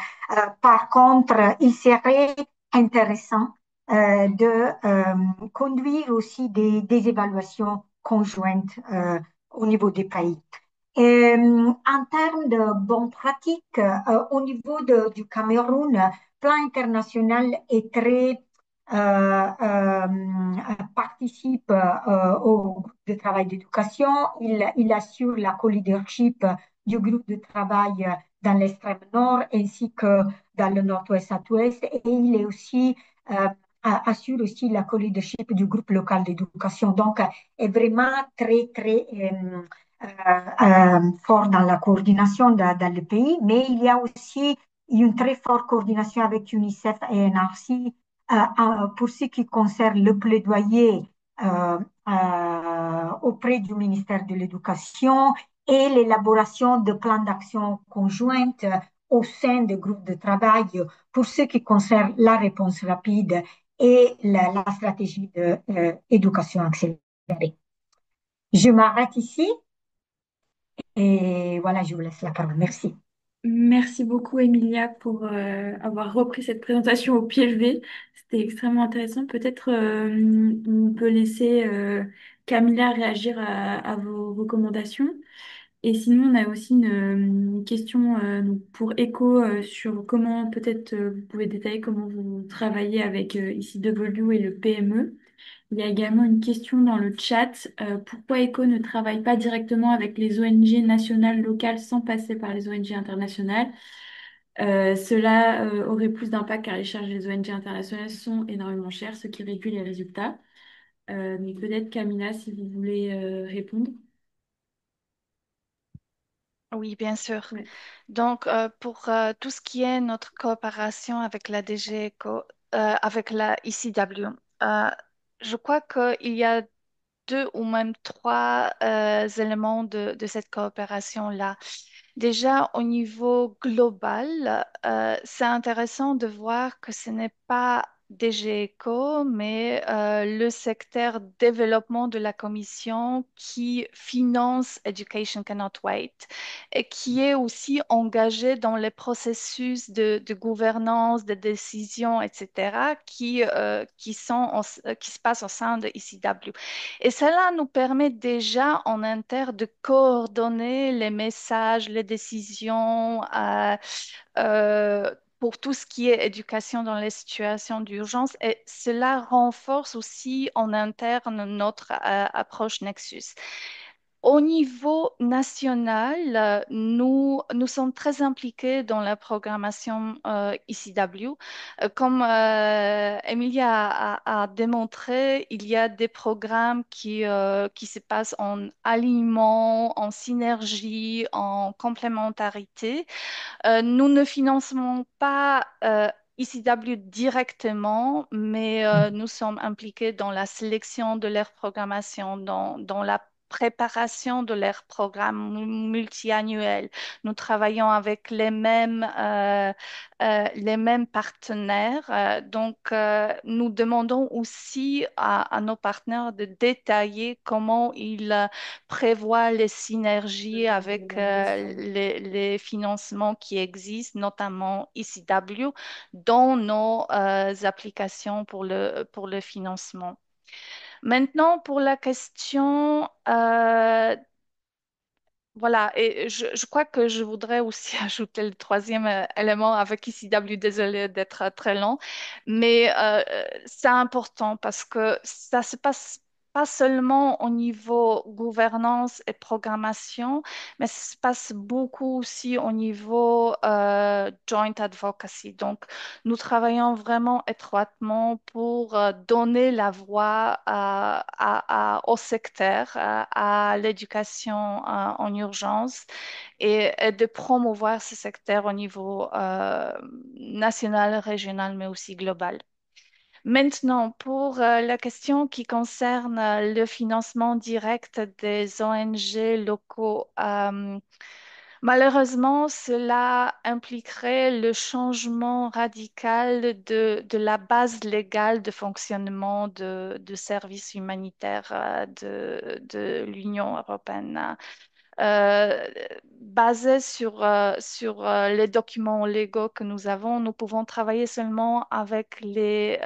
Par contre, il serait intéressant de conduire aussi des évaluations conjointes au niveau des pays. En termes de bonnes pratiques, au niveau du Cameroun, le plan international est très participe au groupe de travail d'éducation. Il assure la co-leadership du groupe de travail dans l'extrême nord ainsi que dans le nord-ouest à ouest. Et il est aussi assure aussi la co-leadership du groupe local d'éducation. Donc, est vraiment très fort dans la coordination dans le pays, mais il y a aussi une très forte coordination avec UNICEF et NRC pour ce qui concerne le plaidoyer auprès du ministère de l'Éducation et l'élaboration de plans d'action conjointes au sein des groupes de travail pour ce qui concerne la réponse rapide et la stratégie d'éducation accélérée. Je m'arrête ici et voilà, je vous laisse la parole. Merci. Merci beaucoup, Emilia, pour avoir repris cette présentation au pied levé. C'était extrêmement intéressant. Peut-être on peut laisser Camilla réagir à vos recommandations. Et sinon, on a aussi une question donc pour Echo sur comment peut-être vous pouvez détailler comment vous travaillez avec ICW et le PME. Il y a également une question dans le chat. Pourquoi ECHO ne travaille pas directement avec les ONG nationales, locales sans passer par les ONG internationales? Cela aurait plus d'impact car les charges des ONG internationales sont énormément chères, ce qui réduit les résultats. Mais peut-être Camilla, si vous voulez répondre. Oui, bien sûr. Ouais. Donc, pour tout ce qui est notre coopération avec la DG ECO, avec la ICW, euh, je crois qu'il y a deux ou même trois éléments de cette coopération-là. Déjà, au niveau global, c'est intéressant de voir que ce n'est pas DG ECO, mais le secteur développement de la Commission qui finance Education Cannot Wait et qui est aussi engagé dans les processus de gouvernance, de décision, etc., qui se passent au sein de ECW. Et cela nous permet déjà en interne de coordonner les messages, les décisions pour tout ce qui est éducation dans les situations d'urgence. Et cela renforce aussi en interne notre approche Nexus. Au niveau national, nous sommes très impliqués dans la programmation ECW. Comme Emilia a démontré, il y a des programmes qui se passent en alignement, en synergie, en complémentarité. Nous ne finançons pas ECW directement, mais nous sommes impliqués dans la sélection de leur programmation, dans la préparation de leurs programmes multiannuels. Nous travaillons avec les mêmes partenaires. Nous demandons aussi à nos partenaires de détailler comment ils prévoient les synergies avec les financements qui existent, notamment ECW, dans nos applications pour le financement. Maintenant, pour la question voilà, et je crois que je voudrais aussi ajouter le troisième élément avec ICW, désolé d'être très long, mais c'est important parce que ça se passe pas seulement au niveau gouvernance et programmation, mais ça se passe beaucoup aussi au niveau joint advocacy. Donc, nous travaillons vraiment étroitement pour donner la voix au secteur, à l'éducation en urgence et de promouvoir ce secteur au niveau national, régional, mais aussi global. Maintenant, pour la question qui concerne le financement direct des ONG locaux, malheureusement, cela impliquerait le changement radical de la base légale de fonctionnement de services humanitaires de l'Union européenne. Euh, Basé sur les documents légaux que nous avons, nous pouvons travailler seulement avec les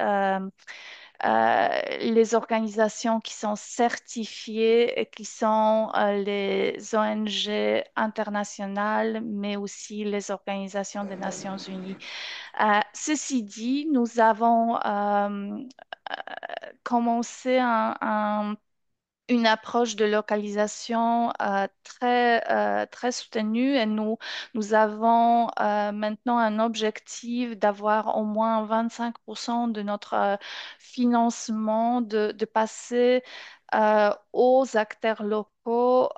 organisations qui sont certifiées et qui sont les ONG internationales, mais aussi les organisations des Nations Unies. Ceci dit, nous avons commencé une approche de localisation très soutenue et nous avons maintenant un objectif d'avoir au moins 25% de notre financement de passer aux acteurs locaux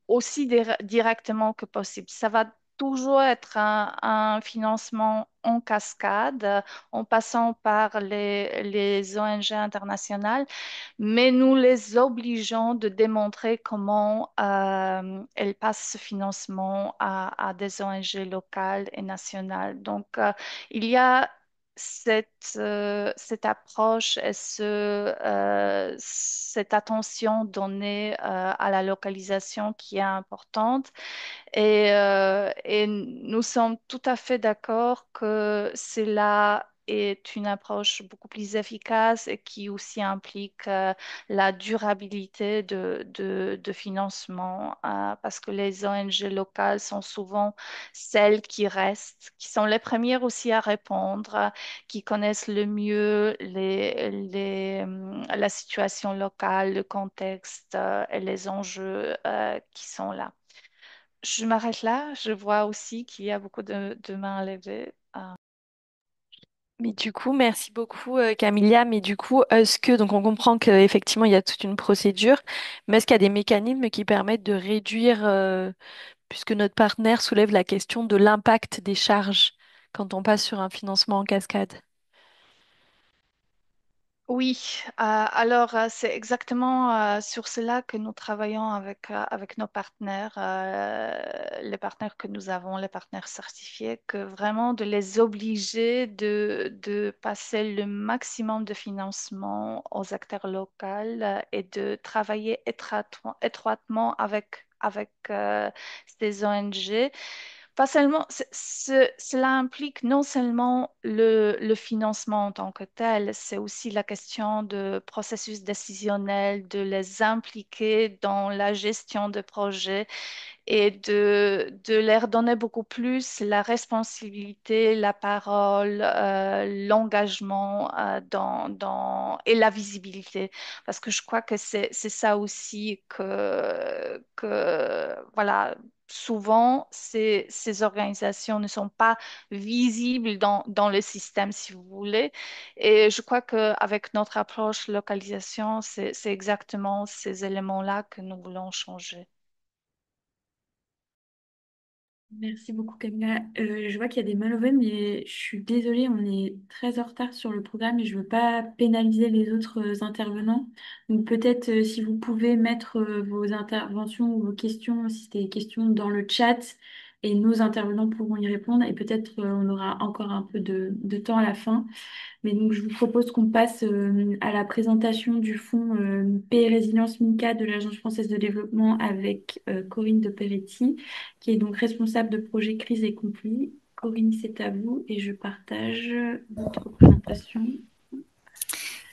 aussi directement que possible. Ça va toujours être un financement en cascade en passant par les ONG internationales, mais nous les obligeons de démontrer comment elles passent ce financement à des ONG locales et nationales. Donc, il y a cette approche et cette attention donnée à la localisation qui est importante. Et nous sommes tout à fait d'accord que cela est une approche beaucoup plus efficace et qui aussi implique la durabilité de financement, parce que les ONG locales sont souvent celles qui restent, qui sont les premières aussi à répondre, qui connaissent le mieux la situation locale, le contexte et les enjeux qui sont là. Je m'arrête là. Je vois aussi qu'il y a beaucoup de mains levées. Mais du coup, merci beaucoup Camilla. Mais du coup, est-ce que, donc on comprend qu'effectivement, il y a toute une procédure, mais est-ce qu'il y a des mécanismes qui permettent de réduire, puisque notre partenaire soulève la question de l'impact des charges quand on passe sur un financement en cascade? Oui, alors c'est exactement sur cela que nous travaillons avec nos partenaires, les partenaires que nous avons, les partenaires certifiés, que vraiment de les obliger de passer le maximum de financement aux acteurs locaux et de travailler étroitement avec ces ONG. Pas seulement, cela implique non seulement le financement en tant que tel, c'est aussi la question de processus décisionnel, de les impliquer dans la gestion de projets et de leur donner beaucoup plus la responsabilité, la parole, l'engagement et la visibilité. Parce que je crois que c'est ça aussi voilà, souvent, ces organisations ne sont pas visibles dans le système, si vous voulez. Et je crois qu'avec notre approche localisation, c'est exactement ces éléments-là que nous voulons changer. Merci beaucoup, Camilla. Je vois qu'il y a des mains levées, mais je suis désolée, on est très en retard sur le programme et je ne veux pas pénaliser les autres intervenants. Donc peut-être si vous pouvez mettre vos interventions ou vos questions, si c'était des questions dans le chat, et nos intervenants pourront y répondre. Et peut-être on aura encore un peu de temps à la fin. Mais donc, je vous propose qu'on passe à la présentation du fonds Paix et Résilience MICA de l'Agence française de développement avec Corinne de Peretti, qui est donc responsable de projet crise et conflit. Corinne, c'est à vous et je partage votre présentation.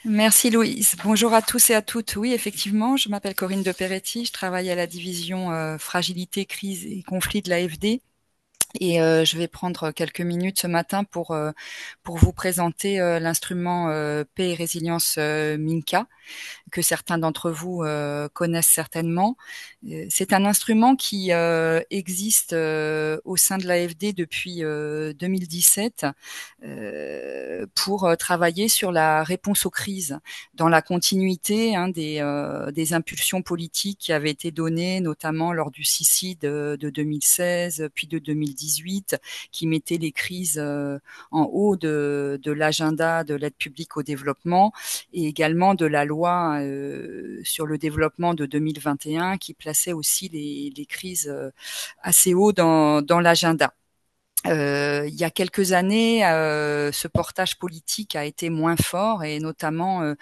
Merci Louise. Bonjour à tous et à toutes. Oui, effectivement, je m'appelle Corinne de Peretti. Je travaille à la division fragilité, crise et conflit de l'AFD. Et je vais prendre quelques minutes ce matin pour vous présenter l'instrument Paix et Résilience Minca, que certains d'entre vous connaissent certainement. C'est un instrument qui existe au sein de l'AFD depuis 2017 pour travailler sur la réponse aux crises, dans la continuité des impulsions politiques qui avaient été données, notamment lors du CICID de 2016, puis de 2018, qui mettaient les crises en haut de l'agenda de l'aide publique au développement, et également de la loi sur le développement de 2021 qui plaçait aussi les crises assez haut dans l'agenda. Il y a quelques années, ce portage politique a été moins fort et notamment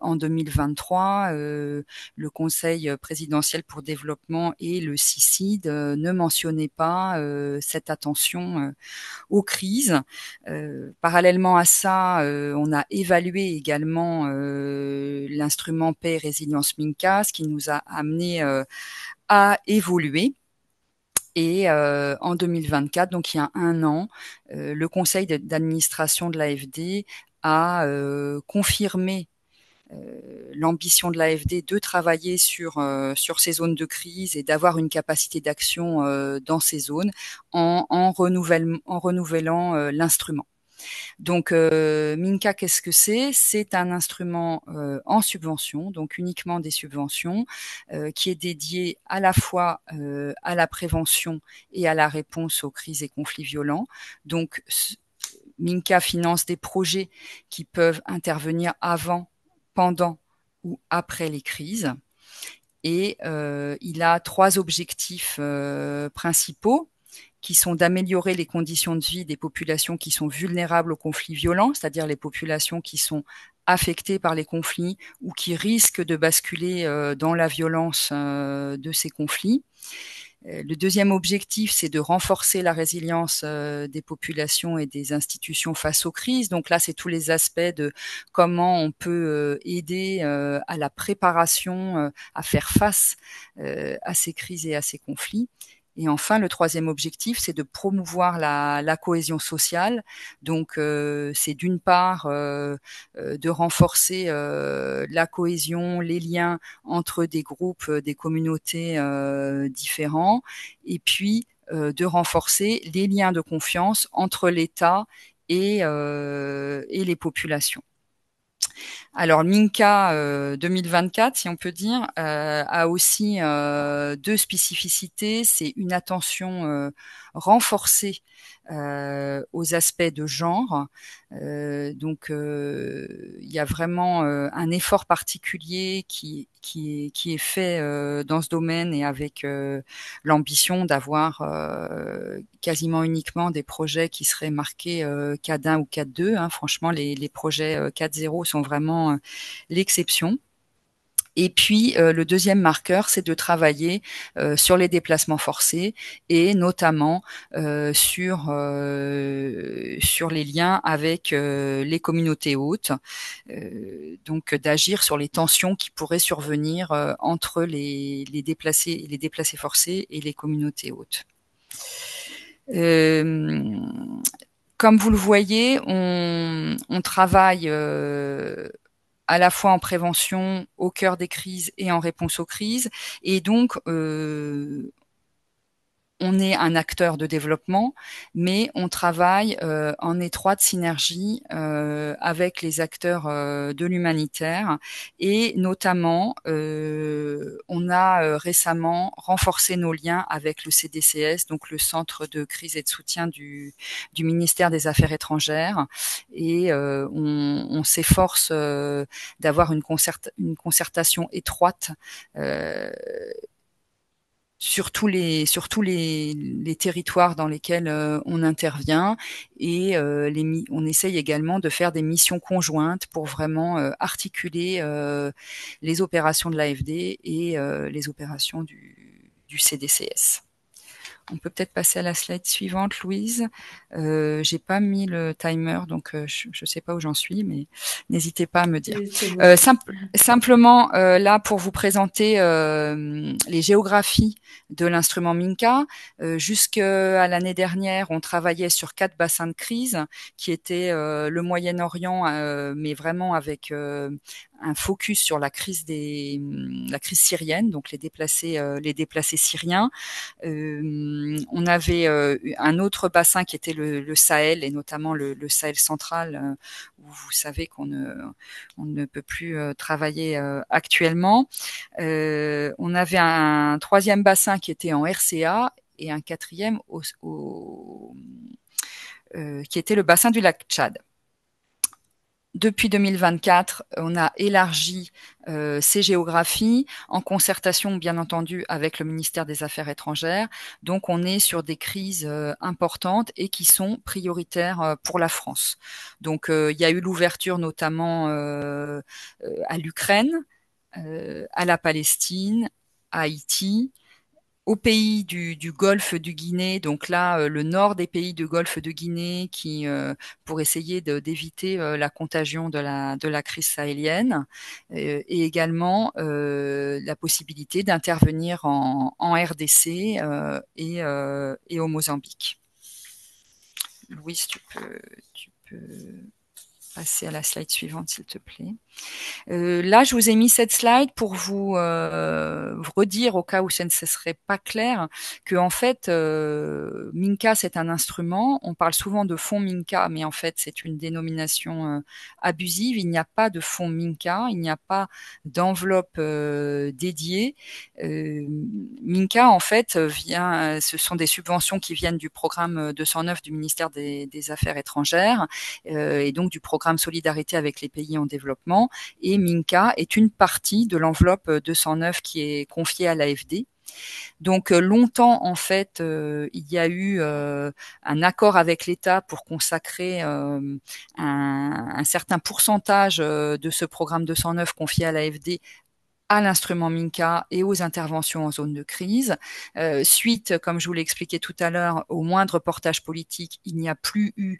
en 2023, le Conseil présidentiel pour le développement et le CICID ne mentionnaient pas cette attention aux crises. Parallèlement à ça, on a évalué également l'instrument Paix et Résilience Minca, ce qui nous a amené à évoluer. Et en 2024, donc il y a un an, le conseil d'administration de l'AFD a confirmé l'ambition de l'AFD de travailler sur ces zones de crise et d'avoir une capacité d'action dans ces zones en renouvelant l'instrument. Donc, Minca, qu'est-ce que c'est? C'est un instrument en subvention, donc uniquement des subventions, qui est dédié à la fois à la prévention et à la réponse aux crises et conflits violents. Donc, Minca finance des projets qui peuvent intervenir avant, pendant ou après les crises. Et il a trois objectifs principaux. qui sont d'améliorer les conditions de vie des populations qui sont vulnérables aux conflits violents, c'est-à-dire les populations qui sont affectées par les conflits ou qui risquent de basculer dans la violence de ces conflits. Le deuxième objectif, c'est de renforcer la résilience des populations et des institutions face aux crises. Donc là, c'est tous les aspects de comment on peut aider à la préparation, à faire face à ces crises et à ces conflits. Et enfin, le troisième objectif, c'est de promouvoir la cohésion sociale. Donc, c'est d'une part de renforcer la cohésion, les liens entre des groupes, des communautés différents, et puis de renforcer les liens de confiance entre l'État et les populations. Alors Minca 2024, si on peut dire, a aussi deux spécificités. C'est une attention renforcée aux aspects de genre. Donc il y a vraiment un effort particulier qui est fait dans ce domaine et avec l'ambition d'avoir quasiment uniquement des projets qui seraient marqués 4.1 ou 4.2. Hein. Franchement, les projets 4.0 sont vraiment l'exception. Et puis, le deuxième marqueur, c'est de travailler sur les déplacements forcés et notamment sur les liens avec les communautés hôtes, donc d'agir sur les tensions qui pourraient survenir entre les déplacés forcés et les communautés hôtes. Comme vous le voyez, on travaille à la fois en prévention, au cœur des crises et en réponse aux crises. Et donc, on est un acteur de développement, mais on travaille en étroite synergie avec les acteurs de l'humanitaire et notamment on a récemment renforcé nos liens avec le CDCS, donc le Centre de crise et de soutien du ministère des Affaires étrangères, et on s'efforce d'avoir une concertation étroite sur tous les territoires dans lesquels on intervient, et on essaye également de faire des missions conjointes pour vraiment articuler les opérations de l'AFD et les opérations du CDCS. On peut peut-être passer à la slide suivante, Louise. J'ai pas mis le timer, donc je sais pas où j'en suis, mais n'hésitez pas à me dire. Bon. Simplement, là, pour vous présenter les géographies de l'instrument Minca. Jusqu'à l'année dernière, on travaillait sur 4 bassins de crise, qui étaient le Moyen-Orient, mais vraiment avec un focus sur la crise syrienne, donc les déplacés syriens. On avait un autre bassin qui était le Sahel, et notamment le Sahel central, où vous savez qu'on ne peut plus travailler actuellement. On avait un troisième bassin qui était en RCA et un quatrième qui était le bassin du lac Tchad. Depuis 2024, on a élargi ces géographies en concertation, bien entendu, avec le ministère des Affaires étrangères. Donc, on est sur des crises importantes et qui sont prioritaires pour la France. Donc, il y a eu l'ouverture notamment à l'Ukraine, à la Palestine, à Haïti, aux pays du Golfe du Guinée, donc là, le nord des pays du Golfe de Guinée, pour essayer d'éviter la contagion de la crise sahélienne, et également la possibilité d'intervenir en RDC et au Mozambique. Louise, tu peux passer à la slide suivante, s'il te plaît. Là, je vous ai mis cette slide pour vous redire, au cas où ça ne serait pas clair, que en fait, Minca, c'est un instrument. On parle souvent de fonds Minca, mais en fait, c'est une dénomination abusive. Il n'y a pas de fonds Minca, il n'y a pas d'enveloppe dédiée. Minca, en fait, ce sont des subventions qui viennent du programme 209 du ministère des Affaires étrangères, et donc du programme Solidarité avec les pays en développement. Et Minca est une partie de l'enveloppe 209 qui est confiée à l'AFD. Donc longtemps, en fait, il y a eu un accord avec l'État pour consacrer un certain pourcentage de ce programme 209 confié à l'AFD à l'instrument Minca et aux interventions en zone de crise. Suite, comme je vous l'ai expliqué tout à l'heure, au moindre portage politique, il n'y a plus eu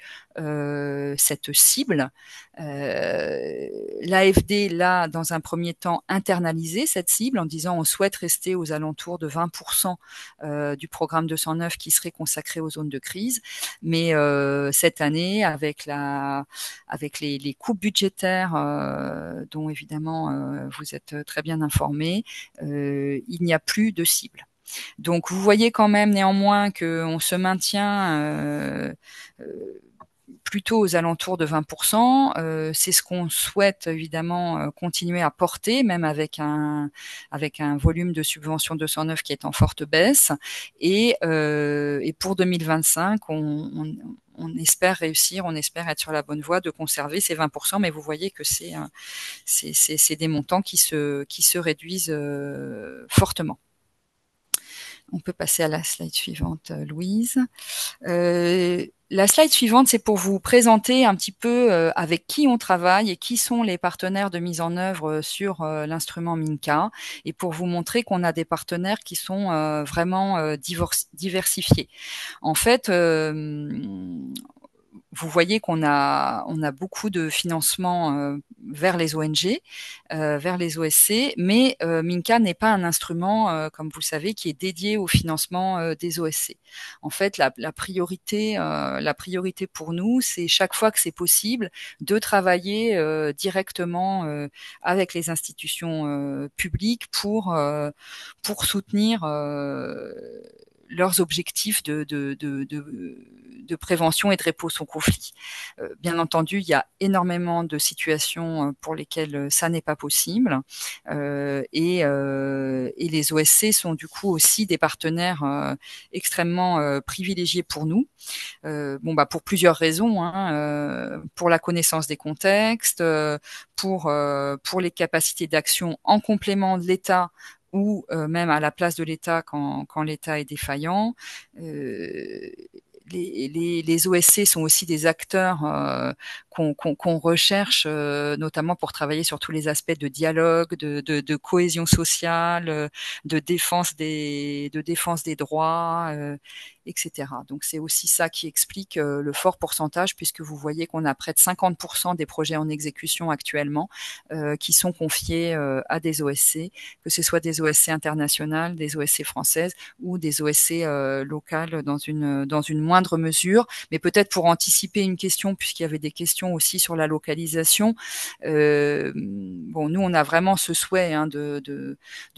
cette cible. L'AFD l'a, dans un premier temps, internalisé cette cible en disant on souhaite rester aux alentours de 20% du programme 209 qui serait consacré aux zones de crise. Mais cette année, avec les coupes budgétaires dont évidemment vous êtes très bien informés, il n'y a plus de cible. Donc vous voyez quand même néanmoins qu'on se maintient plutôt aux alentours de 20%. C'est ce qu'on souhaite évidemment continuer à porter, même avec un volume de subvention 209 qui est en forte baisse. Et pour 2025, on espère réussir, on espère être sur la bonne voie de conserver ces 20%, mais vous voyez que c'est des montants qui se réduisent fortement. On peut passer à la slide suivante, Louise. La slide suivante, c'est pour vous présenter un petit peu avec qui on travaille et qui sont les partenaires de mise en œuvre sur l'instrument Minca, et pour vous montrer qu'on a des partenaires qui sont vraiment diversifiés. En fait, vous voyez qu'on a beaucoup de financement vers les ONG, vers les OSC, mais Minca n'est pas un instrument, comme vous le savez, qui est dédié au financement des OSC. En fait, la priorité pour nous, c'est chaque fois que c'est possible de travailler directement avec les institutions publiques pour soutenir leurs objectifs de prévention et de réponse au conflit. Bien entendu, il y a énormément de situations pour lesquelles ça n'est pas possible, et les OSC sont du coup aussi des partenaires extrêmement privilégiés pour nous. Pour plusieurs raisons, hein, pour la connaissance des contextes, pour les capacités d'action en complément de l'État ou même à la place de l'État quand l'État est défaillant. Les OSC sont aussi des acteurs qu'on recherche, notamment pour travailler sur tous les aspects de dialogue, de cohésion sociale, de défense des droits, etc. Donc c'est aussi ça qui explique le fort pourcentage, puisque vous voyez qu'on a près de 50% des projets en exécution actuellement qui sont confiés à des OSC, que ce soit des OSC internationales, des OSC françaises ou des OSC locales dans une moindre mesure. Mais peut-être pour anticiper une question, puisqu'il y avait des questions aussi sur la localisation, nous on a vraiment ce souhait de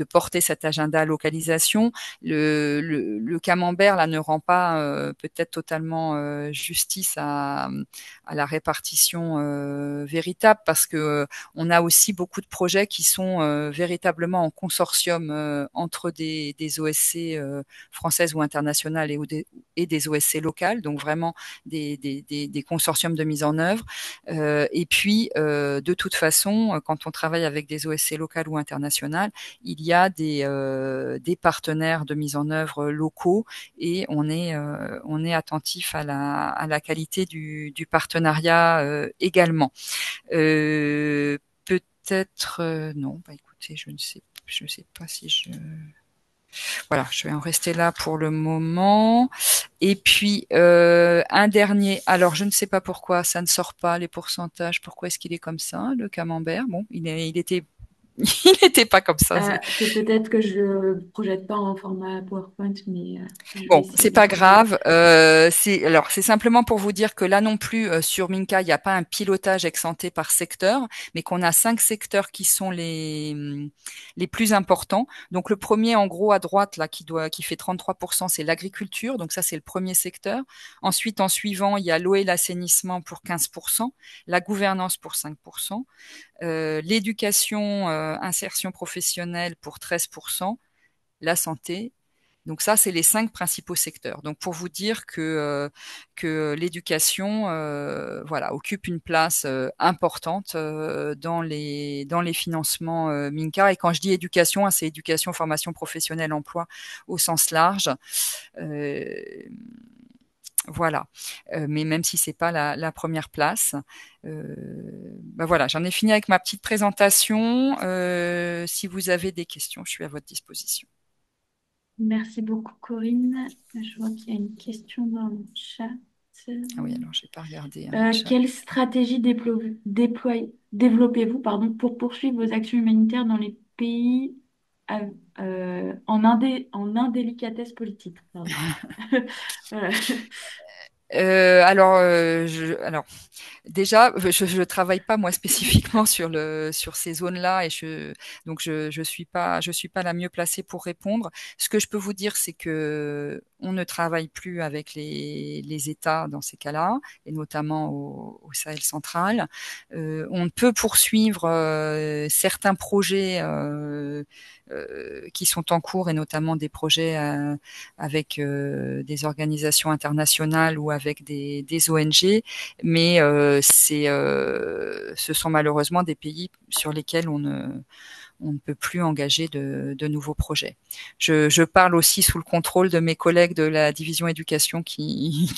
porter cet agenda localisation. Le camembert là ne rend pas peut-être totalement justice à la répartition véritable, parce que on a aussi beaucoup de projets qui sont véritablement en consortium entre des OSC françaises ou internationales et des OSC locales, donc vraiment des consortiums de mise en œuvre. Et puis, de toute façon, quand on travaille avec des OSC locales ou internationales, il y a des partenaires de mise en œuvre locaux, et on est attentif à la qualité du partenariat également. Peut-être non. Écoutez, je ne sais pas si voilà, je vais en rester là pour le moment. Et puis un dernier. Alors je ne sais pas pourquoi ça ne sort pas les pourcentages. Pourquoi est-ce qu'il est comme ça, le camembert? Bon, il était il n'était pas comme ça. C'est peut-être que je le projette pas en format PowerPoint, mais je vais Bon, essayer c'est de pas trouver. grave. C'est simplement pour vous dire que là non plus sur Minca, il n'y a pas un pilotage ex-ante par secteur, mais qu'on a 5 secteurs qui sont les plus importants. Donc le premier, en gros à droite là, qui fait 33%, c'est l'agriculture. Donc ça c'est le premier secteur. Ensuite, en suivant, il y a l'eau et l'assainissement pour 15%, la gouvernance pour 5%, l'éducation, insertion professionnelle pour 13%, la santé Donc ça, c'est les 5 principaux secteurs. Donc pour vous dire que l'éducation, voilà, occupe une place importante dans les financements Minca. Et quand je dis éducation, hein, c'est éducation, formation professionnelle, emploi au sens large. Euh, voilà. Mais même si c'est pas la première place, euh, ben voilà, j'en ai fini avec ma petite présentation. Si vous avez des questions, je suis à votre disposition. Merci beaucoup, Corinne. Je vois qu'il y a une question dans le chat. Ah oui, alors j'ai pas regardé le chat. Quelle stratégie développez-vous, pardon, pour poursuivre vos actions humanitaires dans les pays à- en indélicatesse politique, pardon. Voilà. Alors, déjà, je travaille pas moi spécifiquement sur ces zones-là et donc je suis pas la mieux placée pour répondre. Ce que je peux vous dire, c'est que on ne travaille plus avec les États dans ces cas-là, et notamment au Sahel central. On peut poursuivre certains projets qui sont en cours, et notamment des projets avec des organisations internationales ou avec des ONG, mais ce sont malheureusement des pays sur lesquels on ne peut plus engager de nouveaux projets. Je parle aussi sous le contrôle de mes collègues de la division éducation qui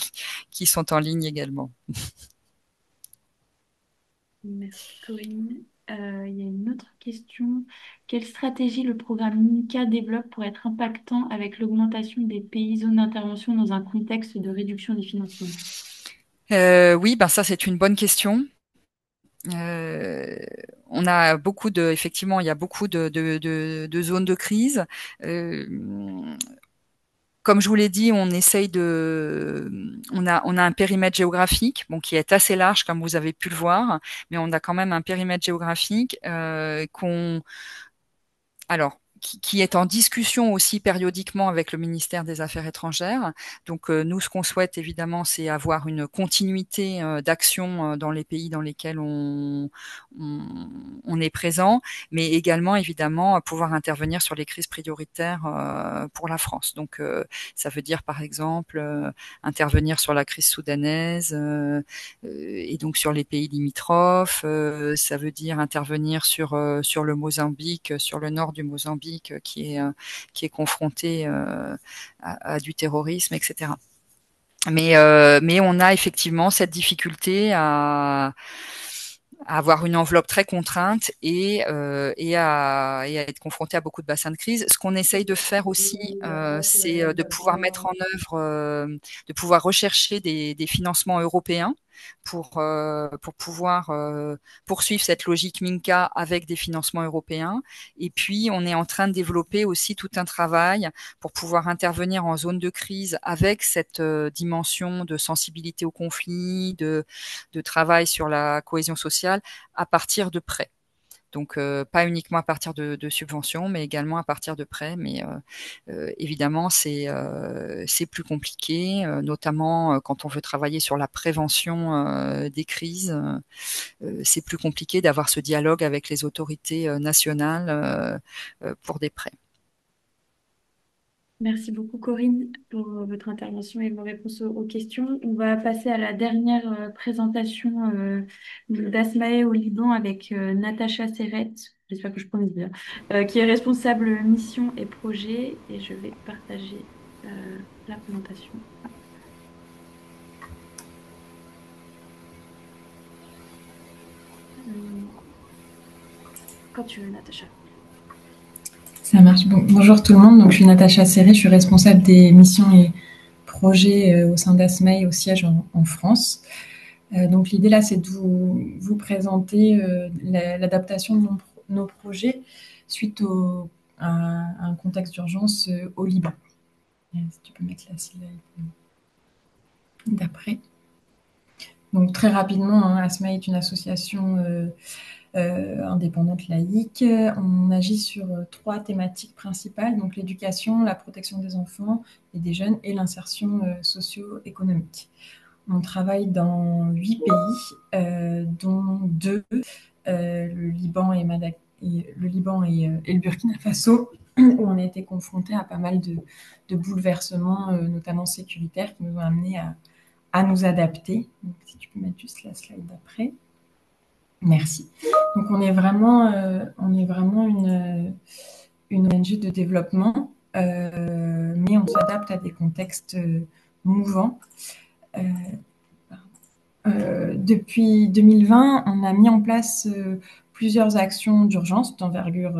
sont en ligne également. Merci, Corinne. Il y a une autre question. Quelle stratégie le programme MICA développe pour être impactant avec l'augmentation des pays zones d'intervention dans un contexte de réduction des financements? Oui, ben ça c'est une bonne question. Euh, on a effectivement, il y a beaucoup de zones de crise. Euh, Comme je vous l'ai dit, on a un périmètre géographique, bon, qui est assez large, comme vous avez pu le voir, mais on a quand même un périmètre géographique alors, qui est en discussion aussi périodiquement avec le ministère des Affaires étrangères. Donc, nous, ce qu'on souhaite évidemment, c'est avoir une continuité d'action dans les pays dans lesquels on est présent, mais également, évidemment, pouvoir intervenir sur les crises prioritaires pour la France. Donc, ça veut dire, par exemple, intervenir sur la crise soudanaise et donc sur les pays limitrophes. Ça veut dire intervenir sur le Mozambique, sur le nord du Mozambique, qui est confronté à du terrorisme, etc. Mais on a effectivement cette difficulté à avoir une enveloppe très contrainte et à être confronté à beaucoup de bassins de crise. Ce qu'on essaye de faire aussi, c'est de pouvoir mettre en œuvre, de pouvoir rechercher des financements européens pour pouvoir poursuivre cette logique Minca avec des financements européens. Et puis, on est en train de développer aussi tout un travail pour pouvoir intervenir en zone de crise avec cette dimension de sensibilité au conflit, de travail sur la cohésion sociale à partir de prêts. Donc, pas uniquement à partir de subventions, mais également à partir de prêts. Mais évidemment, c'est plus compliqué, notamment quand on veut travailler sur la prévention des crises. C'est plus compliqué d'avoir ce dialogue avec les autorités nationales pour des prêts. Merci beaucoup, Corinne, pour votre intervention et vos réponses aux questions. On va passer à la dernière présentation d'Asmae au Liban avec Natacha Serret, j'espère que je prononce bien, qui est responsable mission et projet. Et je vais partager la présentation. Quand tu veux, Natacha. Ça marche. Bon, bonjour tout le monde. Donc, je suis Natacha Serré, je suis responsable des missions et projets au sein d'Asmae au siège en France. Donc, l'idée là, c'est de vous présenter l'adaptation de nos projets suite à un contexte d'urgence au Liban. Si tu peux mettre la slide d'après. Donc, très rapidement, hein, Asmae est une association indépendante laïque. On agit sur 3 thématiques principales, donc l'éducation, la protection des enfants et des jeunes et l'insertion socio-économique. On travaille dans 8 pays, dont 2, le Liban et le Burkina Faso. où on a été confronté à pas mal de bouleversements, notamment sécuritaires, qui nous ont amenés à nous adapter. Donc, si tu peux mettre juste la slide d'après. Merci. Donc, on est vraiment une ONG de développement, mais on s'adapte à des contextes mouvants. Depuis 2020, on a mis en place plusieurs actions d'urgence d'envergure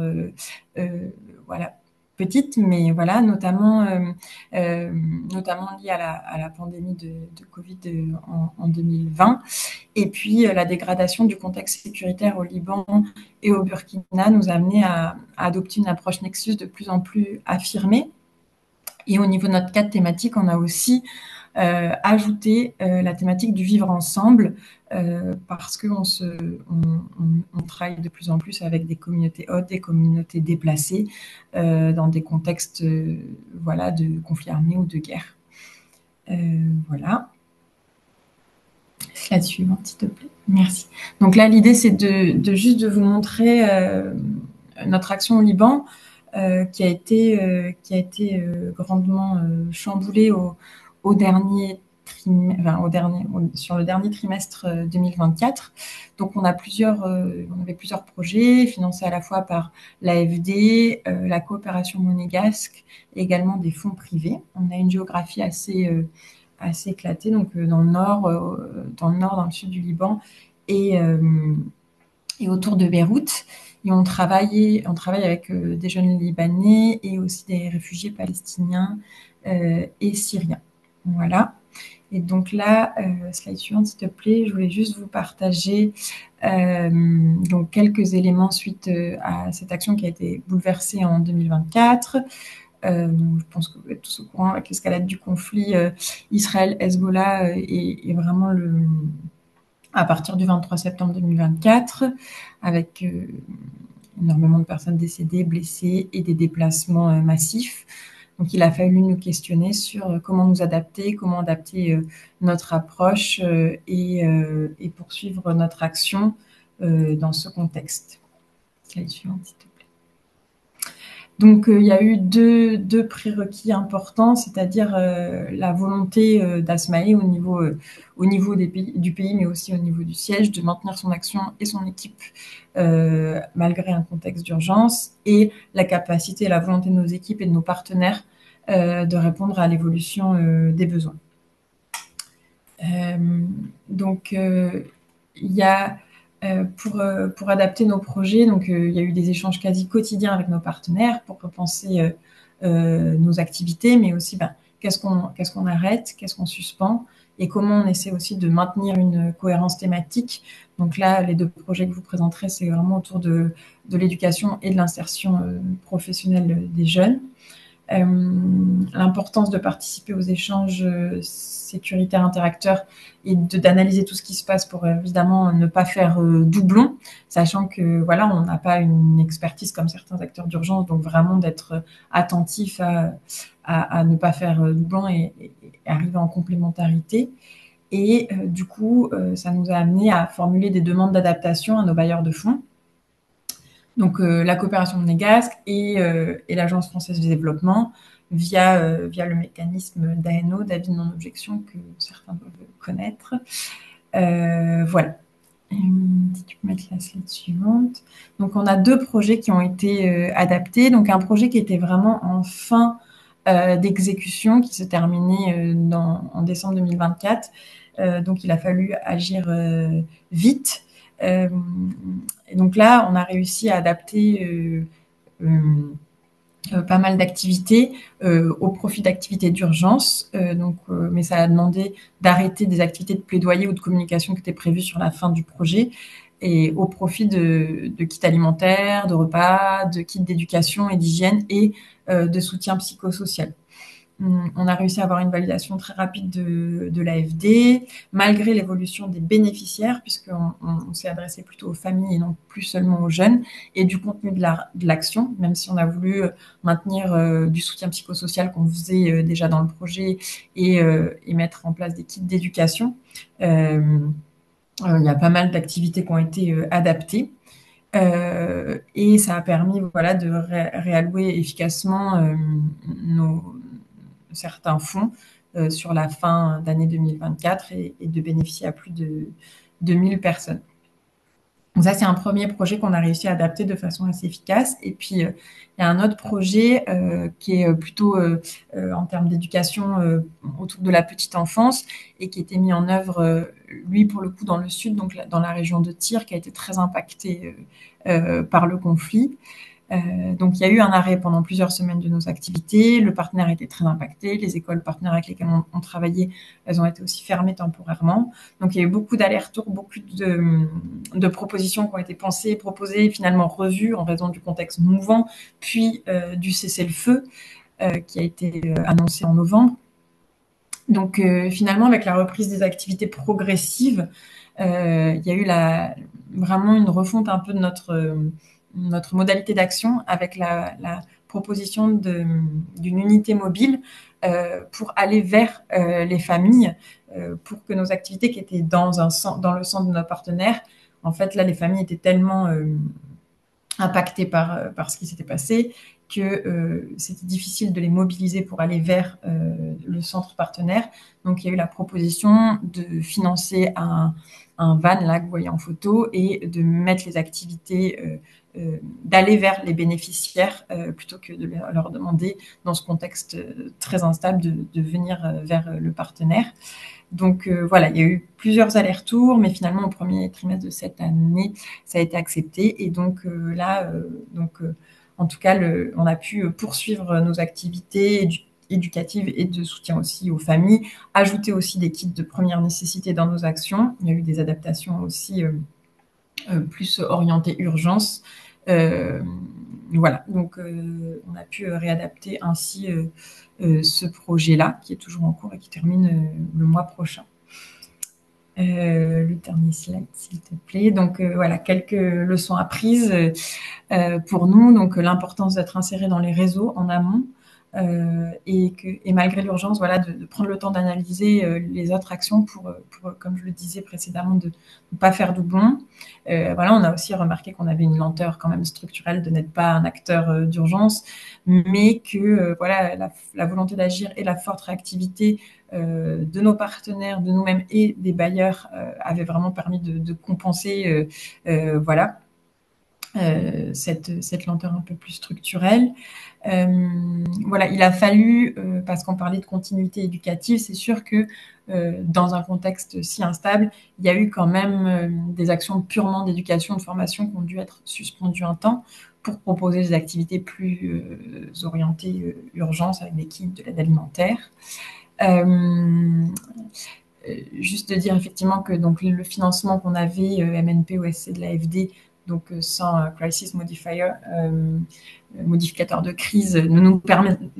voilà, petite, mais voilà, notamment liées à la pandémie de Covid en 2020. Et puis, la dégradation du contexte sécuritaire au Liban et au Burkina nous a amené à adopter une approche Nexus de plus en plus affirmée. Et au niveau de notre cadre thématique, on a aussi ajouté la thématique du vivre ensemble parce qu'on on travaille de plus en plus avec des communautés hautes, des communautés déplacées dans des contextes voilà, de conflits armés ou de guerre. Voilà. Slide suivante, s'il te plaît. Merci. Donc là, l'idée, c'est juste de vous montrer notre action au Liban qui a été grandement chamboulée sur le dernier trimestre 2024. Donc, on avait plusieurs projets financés à la fois par l'AFD, la coopération monégasque, et également des fonds privés. On a une géographie assez éclatée, donc dans le nord, dans le sud du Liban et autour de Beyrouth. Et on travaille avec des jeunes Libanais et aussi des réfugiés palestiniens et syriens. Voilà. Et donc là, slide suivante, s'il te plaît, je voulais juste vous partager donc quelques éléments suite à cette action qui a été bouleversée en 2024. Donc je pense que vous êtes tous au courant avec l'escalade du conflit Israël-Hezbollah et vraiment à partir du 23 septembre 2024, avec énormément de personnes décédées, blessées et des déplacements massifs. Donc, il a fallu nous questionner sur comment nous adapter, comment adapter notre approche et poursuivre notre action dans ce contexte. Slide suivante, s'il te plaît. Donc, il y a eu deux prérequis importants, c'est-à-dire la volonté d'Asmae au niveau du pays, mais aussi au niveau du siège, de maintenir son action et son équipe malgré un contexte d'urgence, et la capacité et la volonté de nos équipes et de nos partenaires de répondre à l'évolution des besoins. Donc, il y a pour adapter nos projets, donc il y a eu des échanges quasi quotidiens avec nos partenaires pour repenser nos activités, mais aussi qu'est-ce qu'on arrête, qu'est-ce qu'on suspend, et comment on essaie aussi de maintenir une cohérence thématique. Donc là, les deux projets que je vous présenterai, c'est vraiment autour de l'éducation et de l'insertion professionnelle des jeunes. L'importance de participer aux échanges sécuritaires interacteurs et d'analyser tout ce qui se passe pour évidemment ne pas faire doublon, sachant que voilà, on n'a pas une expertise comme certains acteurs d'urgence, donc vraiment d'être attentif à ne pas faire doublon et arriver en complémentarité. Et du coup, ça nous a amené à formuler des demandes d'adaptation à nos bailleurs de fonds. Donc la coopération monégasque et l'Agence française de développement via le mécanisme d'ANO, d'avis de non-objection, que certains peuvent connaître. Voilà. Si tu peux mettre la slide suivante. Donc on a deux projets qui ont été adaptés. Donc un projet qui était vraiment en fin d'exécution, qui se terminait en décembre 2024. Donc il a fallu agir vite. Et donc là, on a réussi à adapter pas mal d'activités au profit d'activités d'urgence. Mais ça a demandé d'arrêter des activités de plaidoyer ou de communication qui étaient prévues sur la fin du projet, et au profit de kits alimentaires, de repas, de kits d'éducation et d'hygiène et de soutien psychosocial. On a réussi à avoir une validation très rapide de l'AFD, malgré l'évolution des bénéficiaires, puisqu'on s'est adressé plutôt aux familles et non plus seulement aux jeunes, et du contenu de l'action, même si on a voulu maintenir du soutien psychosocial qu'on faisait déjà dans le projet et mettre en place des kits d'éducation. Il y a pas mal d'activités qui ont été adaptées. Et ça a permis voilà, de réallouer efficacement certains fonds sur la fin d'année 2024 et de bénéficier à plus de 1000 personnes. Donc ça, c'est un premier projet qu'on a réussi à adapter de façon assez efficace. Et puis, il y a un autre projet qui est plutôt en termes d'éducation autour de la petite enfance et qui a été mis en œuvre, lui, pour le coup, dans le sud, donc dans la région de Tyr, qui a été très impactée par le conflit. Donc, il y a eu un arrêt pendant plusieurs semaines de nos activités. Le partenaire était très impacté. Les écoles partenaires avec lesquelles on travaillait, elles ont été aussi fermées temporairement. Donc, il y a eu beaucoup d'allers-retours, beaucoup de propositions qui ont été pensées, proposées, finalement revues en raison du contexte mouvant, puis du cessez-le-feu qui a été annoncé en novembre. Donc, finalement, avec la reprise des activités progressives, il y a eu vraiment une refonte un peu de notre modalité d'action avec la proposition d'une unité mobile pour aller vers les familles, pour que nos activités qui étaient dans le centre de nos partenaires, en fait, là, les familles étaient tellement impactées par ce qui s'était passé que c'était difficile de les mobiliser pour aller vers le centre partenaire. Donc, il y a eu la proposition de financer un van, là, que vous voyez en photo, et de mettre les activités, d'aller vers les bénéficiaires plutôt que de leur demander, dans ce contexte très instable, de venir vers le partenaire. Donc voilà, il y a eu plusieurs allers-retours, mais finalement, au premier trimestre de cette année, ça a été accepté. Et donc là, en tout cas, on a pu poursuivre nos activités éducatives et de soutien aussi aux familles, ajouter aussi des kits de première nécessité dans nos actions. Il y a eu des adaptations aussi plus orientées urgence. Voilà, donc on a pu réadapter ainsi ce projet-là, qui est toujours en cours et qui termine le mois prochain. Le dernier slide, s'il te plaît. Donc voilà, quelques leçons apprises pour nous. Donc l'importance d'être inséré dans les réseaux en amont et malgré l'urgence, voilà, de prendre le temps d'analyser les autres actions pour, comme je le disais précédemment, de ne pas faire doublon. Voilà, on a aussi remarqué qu'on avait une lenteur quand même structurelle de n'être pas un acteur d'urgence, mais que voilà, la volonté d'agir et la forte réactivité de nos partenaires, de nous-mêmes et des bailleurs avait vraiment permis de compenser voilà, cette lenteur un peu plus structurelle. Voilà, il a fallu, parce qu'on parlait de continuité éducative, c'est sûr que dans un contexte si instable, il y a eu quand même des actions purement d'éducation, de formation qui ont dû être suspendues un temps pour proposer des activités plus orientées urgence avec des kits de l'aide alimentaire. Juste de dire effectivement que donc, le financement qu'on avait MNP OSC de l'AFD, donc sans Crisis Modifier, modificateur de crise, ne nous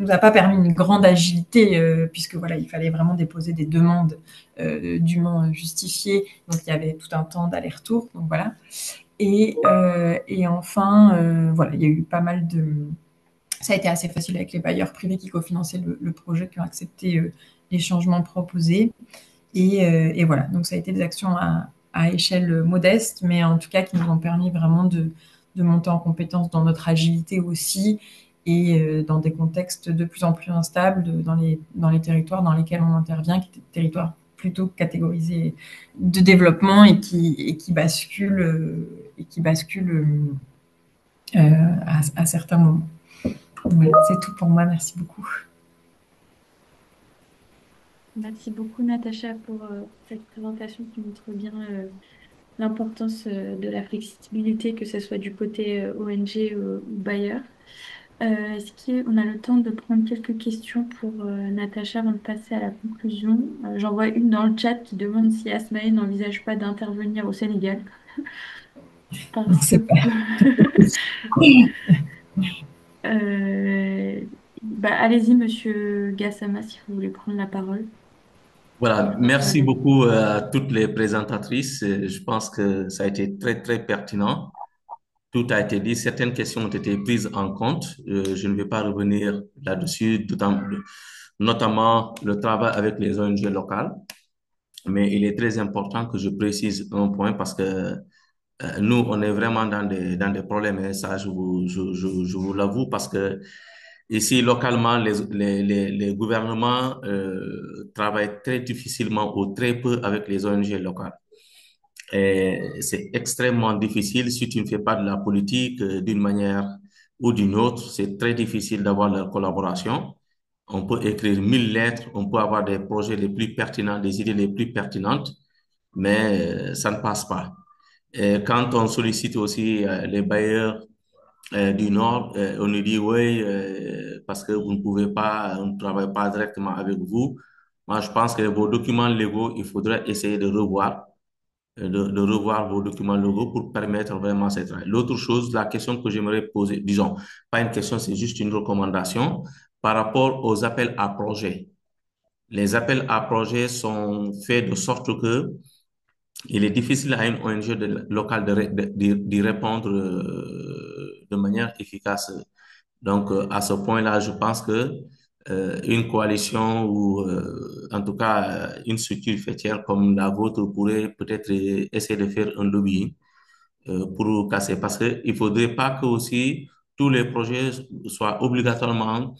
a pas permis une grande agilité puisque voilà, il fallait vraiment déposer des demandes dûment justifiées. Donc il y avait tout un temps d'aller-retour. Donc voilà. Et enfin, voilà, il y a eu pas mal de. Ça a été assez facile avec les bailleurs privés qui cofinançaient le projet, qui ont accepté les changements proposés. Et voilà, donc ça a été des actions à échelle modeste, mais en tout cas qui nous ont permis vraiment de monter en compétence dans notre agilité aussi et dans des contextes de plus en plus instables dans les territoires dans lesquels on intervient, qui étaient des territoires plutôt catégorisés de développement et qui basculent à certains moments. Voilà, c'est tout pour moi. Merci beaucoup. Merci beaucoup, Natacha, pour cette présentation qui montre bien l'importance de la flexibilité, que ce soit du côté ONG ou bailleur. Est-ce qu'on a le temps de prendre quelques questions pour Natacha avant de passer à la conclusion? J'en vois une dans le chat qui demande si Asmae n'envisage pas d'intervenir au Sénégal. Parce que... allez-y, Monsieur Gassama, si vous voulez prendre la parole. Voilà, merci beaucoup à toutes les présentatrices. Je pense que ça a été très, très pertinent. Tout a été dit, certaines questions ont été prises en compte. Je ne vais pas revenir là-dessus, notamment le travail avec les ONG locales. Mais il est très important que je précise un point parce que Nous, on est vraiment dans des problèmes, et ça, je vous l'avoue, parce que ici, localement, les gouvernements travaillent très difficilement ou très peu avec les ONG locales. Et c'est extrêmement difficile si tu ne fais pas de la politique d'une manière ou d'une autre. C'est très difficile d'avoir leur collaboration. On peut écrire 1000 lettres, on peut avoir des projets les plus pertinents, des idées les plus pertinentes, mais ça ne passe pas. Et quand on sollicite aussi les bailleurs du Nord, on nous dit oui, parce que vous ne pouvez pas, on ne travaille pas directement avec vous. Moi, je pense que vos documents légaux, il faudrait essayer de revoir de revoir vos documents légaux pour permettre vraiment cette travail. L'autre chose, la question que j'aimerais poser, disons, pas une question, c'est juste une recommandation par rapport aux appels à projets. Les appels à projets sont faits de sorte que il est difficile à une ONG locale d'y répondre de manière efficace. Donc, à ce point-là, je pense que une coalition ou en tout cas une structure fêtière comme la vôtre pourrait peut-être essayer de faire un lobby pour casser. Parce qu'il ne faudrait pas que aussi tous les projets soient obligatoirement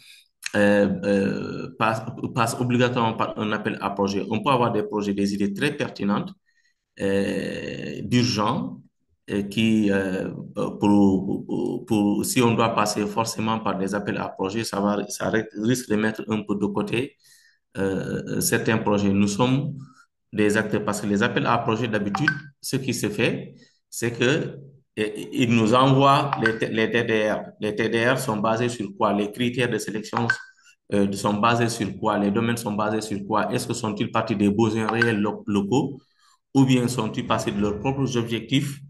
passent obligatoirement par un appel à projet. On peut avoir des projets, des idées très pertinentes d'urgent si on doit passer forcément par des appels à projets, ça risque de mettre un peu de côté certains projets. Nous sommes des acteurs parce que les appels à projets d'habitude, ce qui se fait, c'est que ils nous envoient les TDR. Les TDR sont basés sur quoi? Les critères de sélection sont basés sur quoi? Les domaines sont basés sur quoi? Est-ce que sont-ils partis des besoins réels locaux? Ou bien sont-ils passés de leurs propres objectifs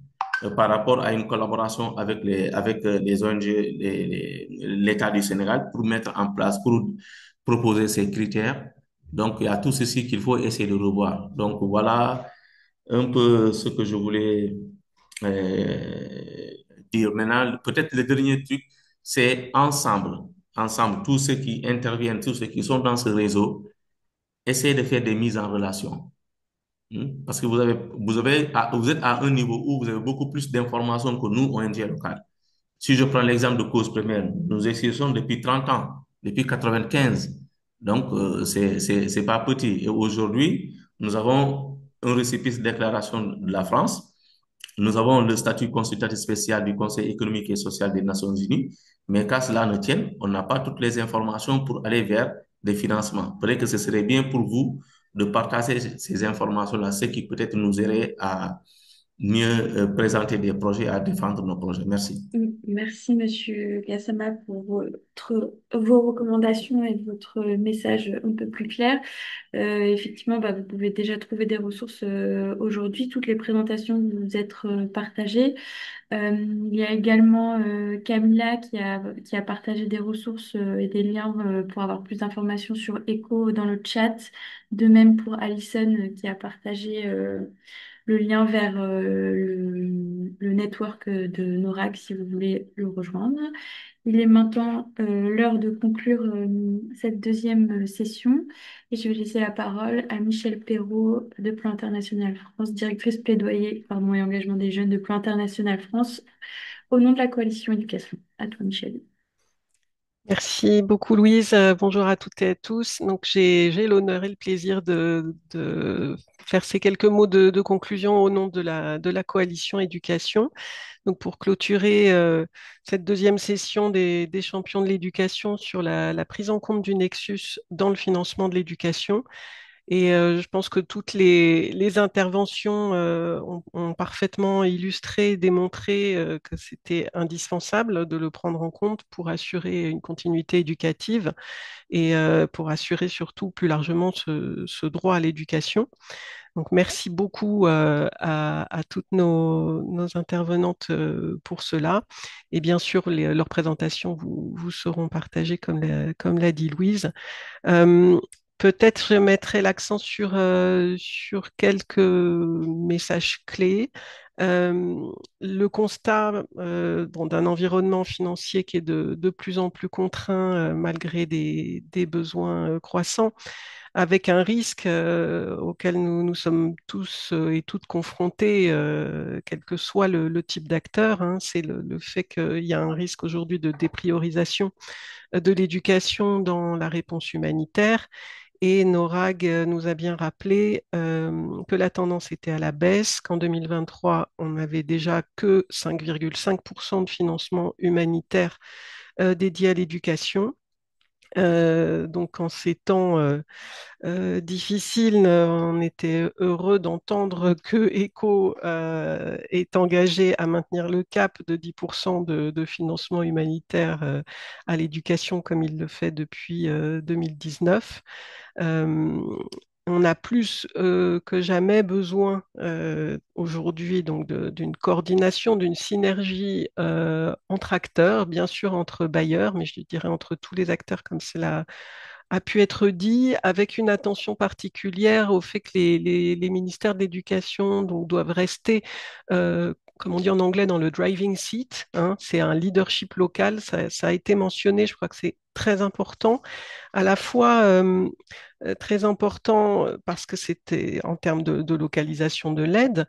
par rapport à une collaboration avec les ONG, l'État du Sénégal pour mettre en place, pour proposer ces critères. Donc, il y a tout ceci qu'il faut essayer de revoir. Donc, voilà un peu ce que je voulais euh, dire. Maintenant, peut-être le dernier truc, c'est ensemble, tous ceux qui interviennent, tous ceux qui sont dans ce réseau, essayer de faire des mises en relation. Parce que vous êtes à un niveau où vous avez beaucoup plus d'informations que nous, ONG locales. Si je prends l'exemple de cause première, nous existons depuis 30 ans, depuis 95. Donc, c'est pas petit. Et aujourd'hui, nous avons un récépissé de déclaration de la France. Nous avons le statut consultatif spécial du Conseil économique et social des Nations Unies. Mais qu'à cela ne tienne, on n'a pas toutes les informations pour aller vers des financements. Peut-être que ce serait bien pour vous de partager ces informations-là, ce qui peut-être nous aiderait à mieux présenter des projets, à défendre nos projets. Merci. Merci, Monsieur Gassama, pour vos recommandations et votre message un peu plus clair. Effectivement, bah, vous pouvez déjà trouver des ressources aujourd'hui. Toutes les présentations vous êtes partagées. Il y a également Camilla qui a partagé des ressources et des liens pour avoir plus d'informations sur ECHO dans le chat. De même pour Alison qui a partagé le lien vers le network de NORAC si vous voulez le rejoindre. Il est maintenant l'heure de conclure cette deuxième session et je vais laisser la parole à Michèle Perrault de Plan International France, directrice plaidoyer pardon, et engagement des jeunes de Plan International France au nom de la coalition éducation. À toi, Michèle. Merci beaucoup, Louise. Bonjour à toutes et à tous. Donc, j'ai l'honneur et le plaisir de faire ces quelques mots de conclusion au nom de la coalition éducation. Donc, pour clôturer cette deuxième session des champions de l'éducation sur la prise en compte du nexus dans le financement de l'éducation. Et je pense que toutes les interventions ont parfaitement illustré, démontré que c'était indispensable de le prendre en compte pour assurer une continuité éducative et pour assurer surtout plus largement ce droit à l'éducation. Donc merci beaucoup à toutes nos intervenantes pour cela. Et bien sûr, leurs présentations vous seront partagées comme l'a dit Louise. Euh, Peut-être je mettrai l'accent sur quelques messages clés. Euh, le constat bon, d'un environnement financier qui est de plus en plus contraint malgré des besoins croissants avec un risque auquel nous sommes tous et toutes confrontés, quel que soit le type d'acteur, hein, c'est le fait qu'il y a un risque aujourd'hui de dépriorisation de l'éducation dans la réponse humanitaire. Et Norag nous a bien rappelé que la tendance était à la baisse, qu'en 2023, on n'avait déjà que 5,5% de financement humanitaire dédié à l'éducation. Donc en ces temps difficile. On était heureux d'entendre que ECHO est engagé à maintenir le cap de 10% de financement humanitaire à l'éducation comme il le fait depuis 2019. Euh, on a plus que jamais besoin aujourd'hui donc d'une coordination, d'une synergie entre acteurs, bien sûr entre bailleurs, mais je dirais entre tous les acteurs comme cela a pu être dit, avec une attention particulière au fait que les ministères de l'Éducation donc, doivent rester, comme on dit en anglais, dans le driving seat. Hein, c'est un leadership local, ça a été mentionné, je crois que c'est très important, à la fois très important parce que c'était en termes de localisation de l'aide,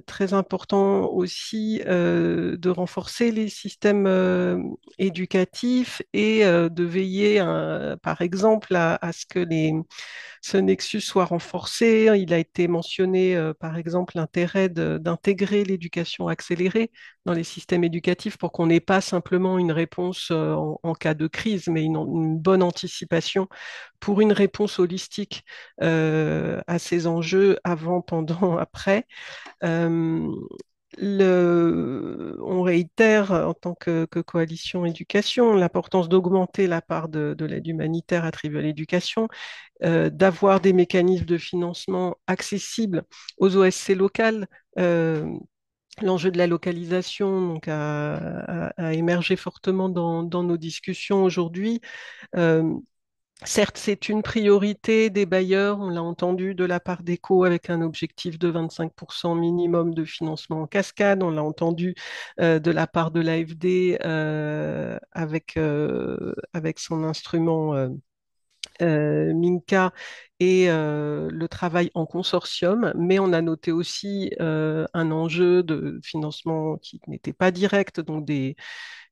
très important aussi de renforcer les systèmes éducatifs et de veiller, par exemple, à ce que ce nexus soit renforcé. Il a été mentionné, par exemple, l'intérêt d'intégrer l'éducation accélérée dans les systèmes éducatifs pour qu'on n'ait pas simplement une réponse en cas de crise, mais une bonne anticipation pour une réponse holistique à ces enjeux avant, pendant, après. Euh, on réitère en tant que coalition éducation l'importance d'augmenter la part de l'aide humanitaire attribuée à l'éducation, d'avoir des mécanismes de financement accessibles aux OSC locales. L'enjeu de la localisation donc, a émergé fortement dans nos discussions aujourd'hui. Euh, Certes, c'est une priorité des bailleurs, on l'a entendu de la part d'ECHO avec un objectif de 25% minimum de financement en cascade, on l'a entendu de la part de l'AFD avec son instrument Minca et le travail en consortium, mais on a noté aussi un enjeu de financement qui n'était pas direct, donc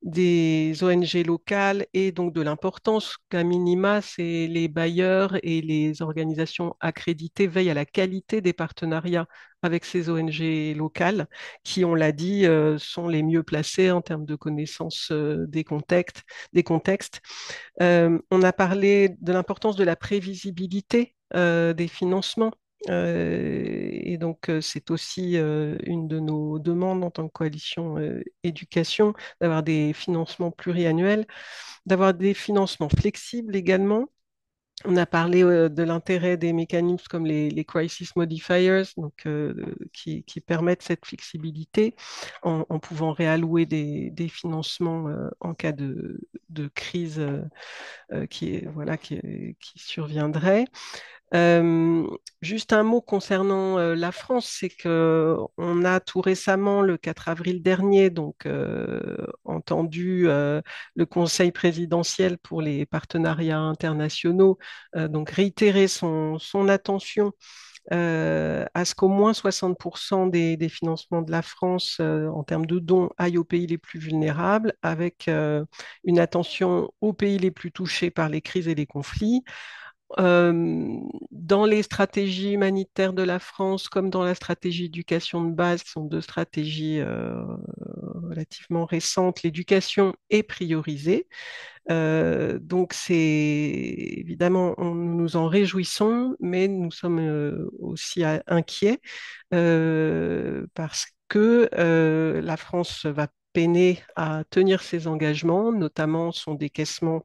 des ONG locales et donc de l'importance qu'à minima, c'est les bailleurs et les organisations accréditées veillent à la qualité des partenariats avec ces ONG locales qui, on l'a dit, sont les mieux placées en termes de connaissance des contextes. On a parlé de l'importance de la prévisibilité des financements. Et donc, c'est aussi une de nos demandes en tant que coalition éducation, d'avoir des financements pluriannuels, d'avoir des financements flexibles également. On a parlé de l'intérêt des mécanismes comme les crisis modifiers, donc, qui permettent cette flexibilité en pouvant réallouer des financements en cas de crise voilà, qui surviendrait. Euh, Juste un mot concernant la France, c'est que on a tout récemment, le 4 avril dernier, donc entendu le Conseil présidentiel pour les partenariats internationaux, donc réitérer son attention à ce qu'au moins 60% des financements de la France en termes de dons aillent aux pays les plus vulnérables, avec une attention aux pays les plus touchés par les crises et les conflits. Dans les stratégies humanitaires de la France, comme dans la stratégie éducation de base, qui sont deux stratégies relativement récentes, l'éducation est priorisée. Donc c'est évidemment, nous nous en réjouissons, mais nous sommes aussi inquiets parce que la France va peiner à tenir ses engagements, notamment son décaissement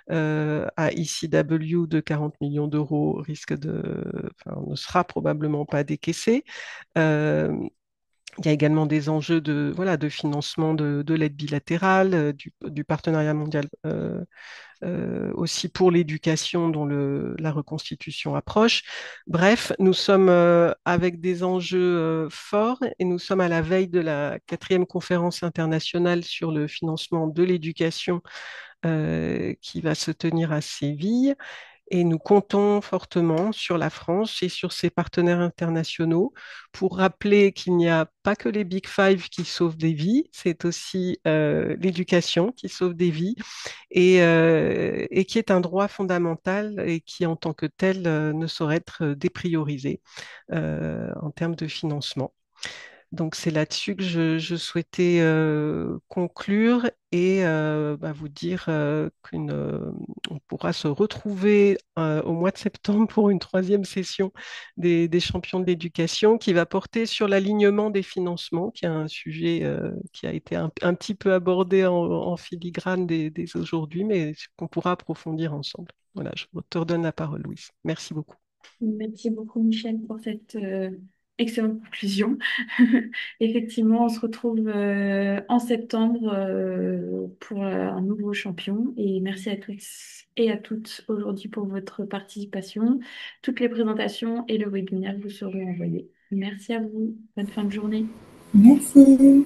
à ECW de 40 millions d'euros enfin, ne sera probablement pas décaissé. Euh, il y a également des enjeux voilà, de financement de l'aide bilatérale, du partenariat mondial aussi pour l'éducation dont la reconstitution approche. Bref, nous sommes avec des enjeux forts et nous sommes à la veille de la quatrième conférence internationale sur le financement de l'éducation qui va se tenir à Séville. Et nous comptons fortement sur la France et sur ses partenaires internationaux pour rappeler qu'il n'y a pas que les Big Five qui sauvent des vies, c'est aussi l'éducation qui sauve des vies et qui est un droit fondamental et qui, en tant que tel, ne saurait être dépriorisé en termes de financement. Donc c'est là-dessus que je souhaitais conclure et vous dire qu'on pourra se retrouver au mois de septembre pour une troisième session des champions de l'éducation qui va porter sur l'alignement des financements, qui est un sujet qui a été un petit peu abordé en filigrane dès aujourd'hui, mais qu'on pourra approfondir ensemble. Voilà, je te redonne la parole, Louise. Merci beaucoup. Merci beaucoup, Michel, pour cette excellente conclusion. Effectivement, on se retrouve en septembre pour un nouveau champion. Et merci à tous et à toutes aujourd'hui pour votre participation. Toutes les présentations et le webinaire vous seront envoyés. Merci à vous. Bonne fin de journée. Merci.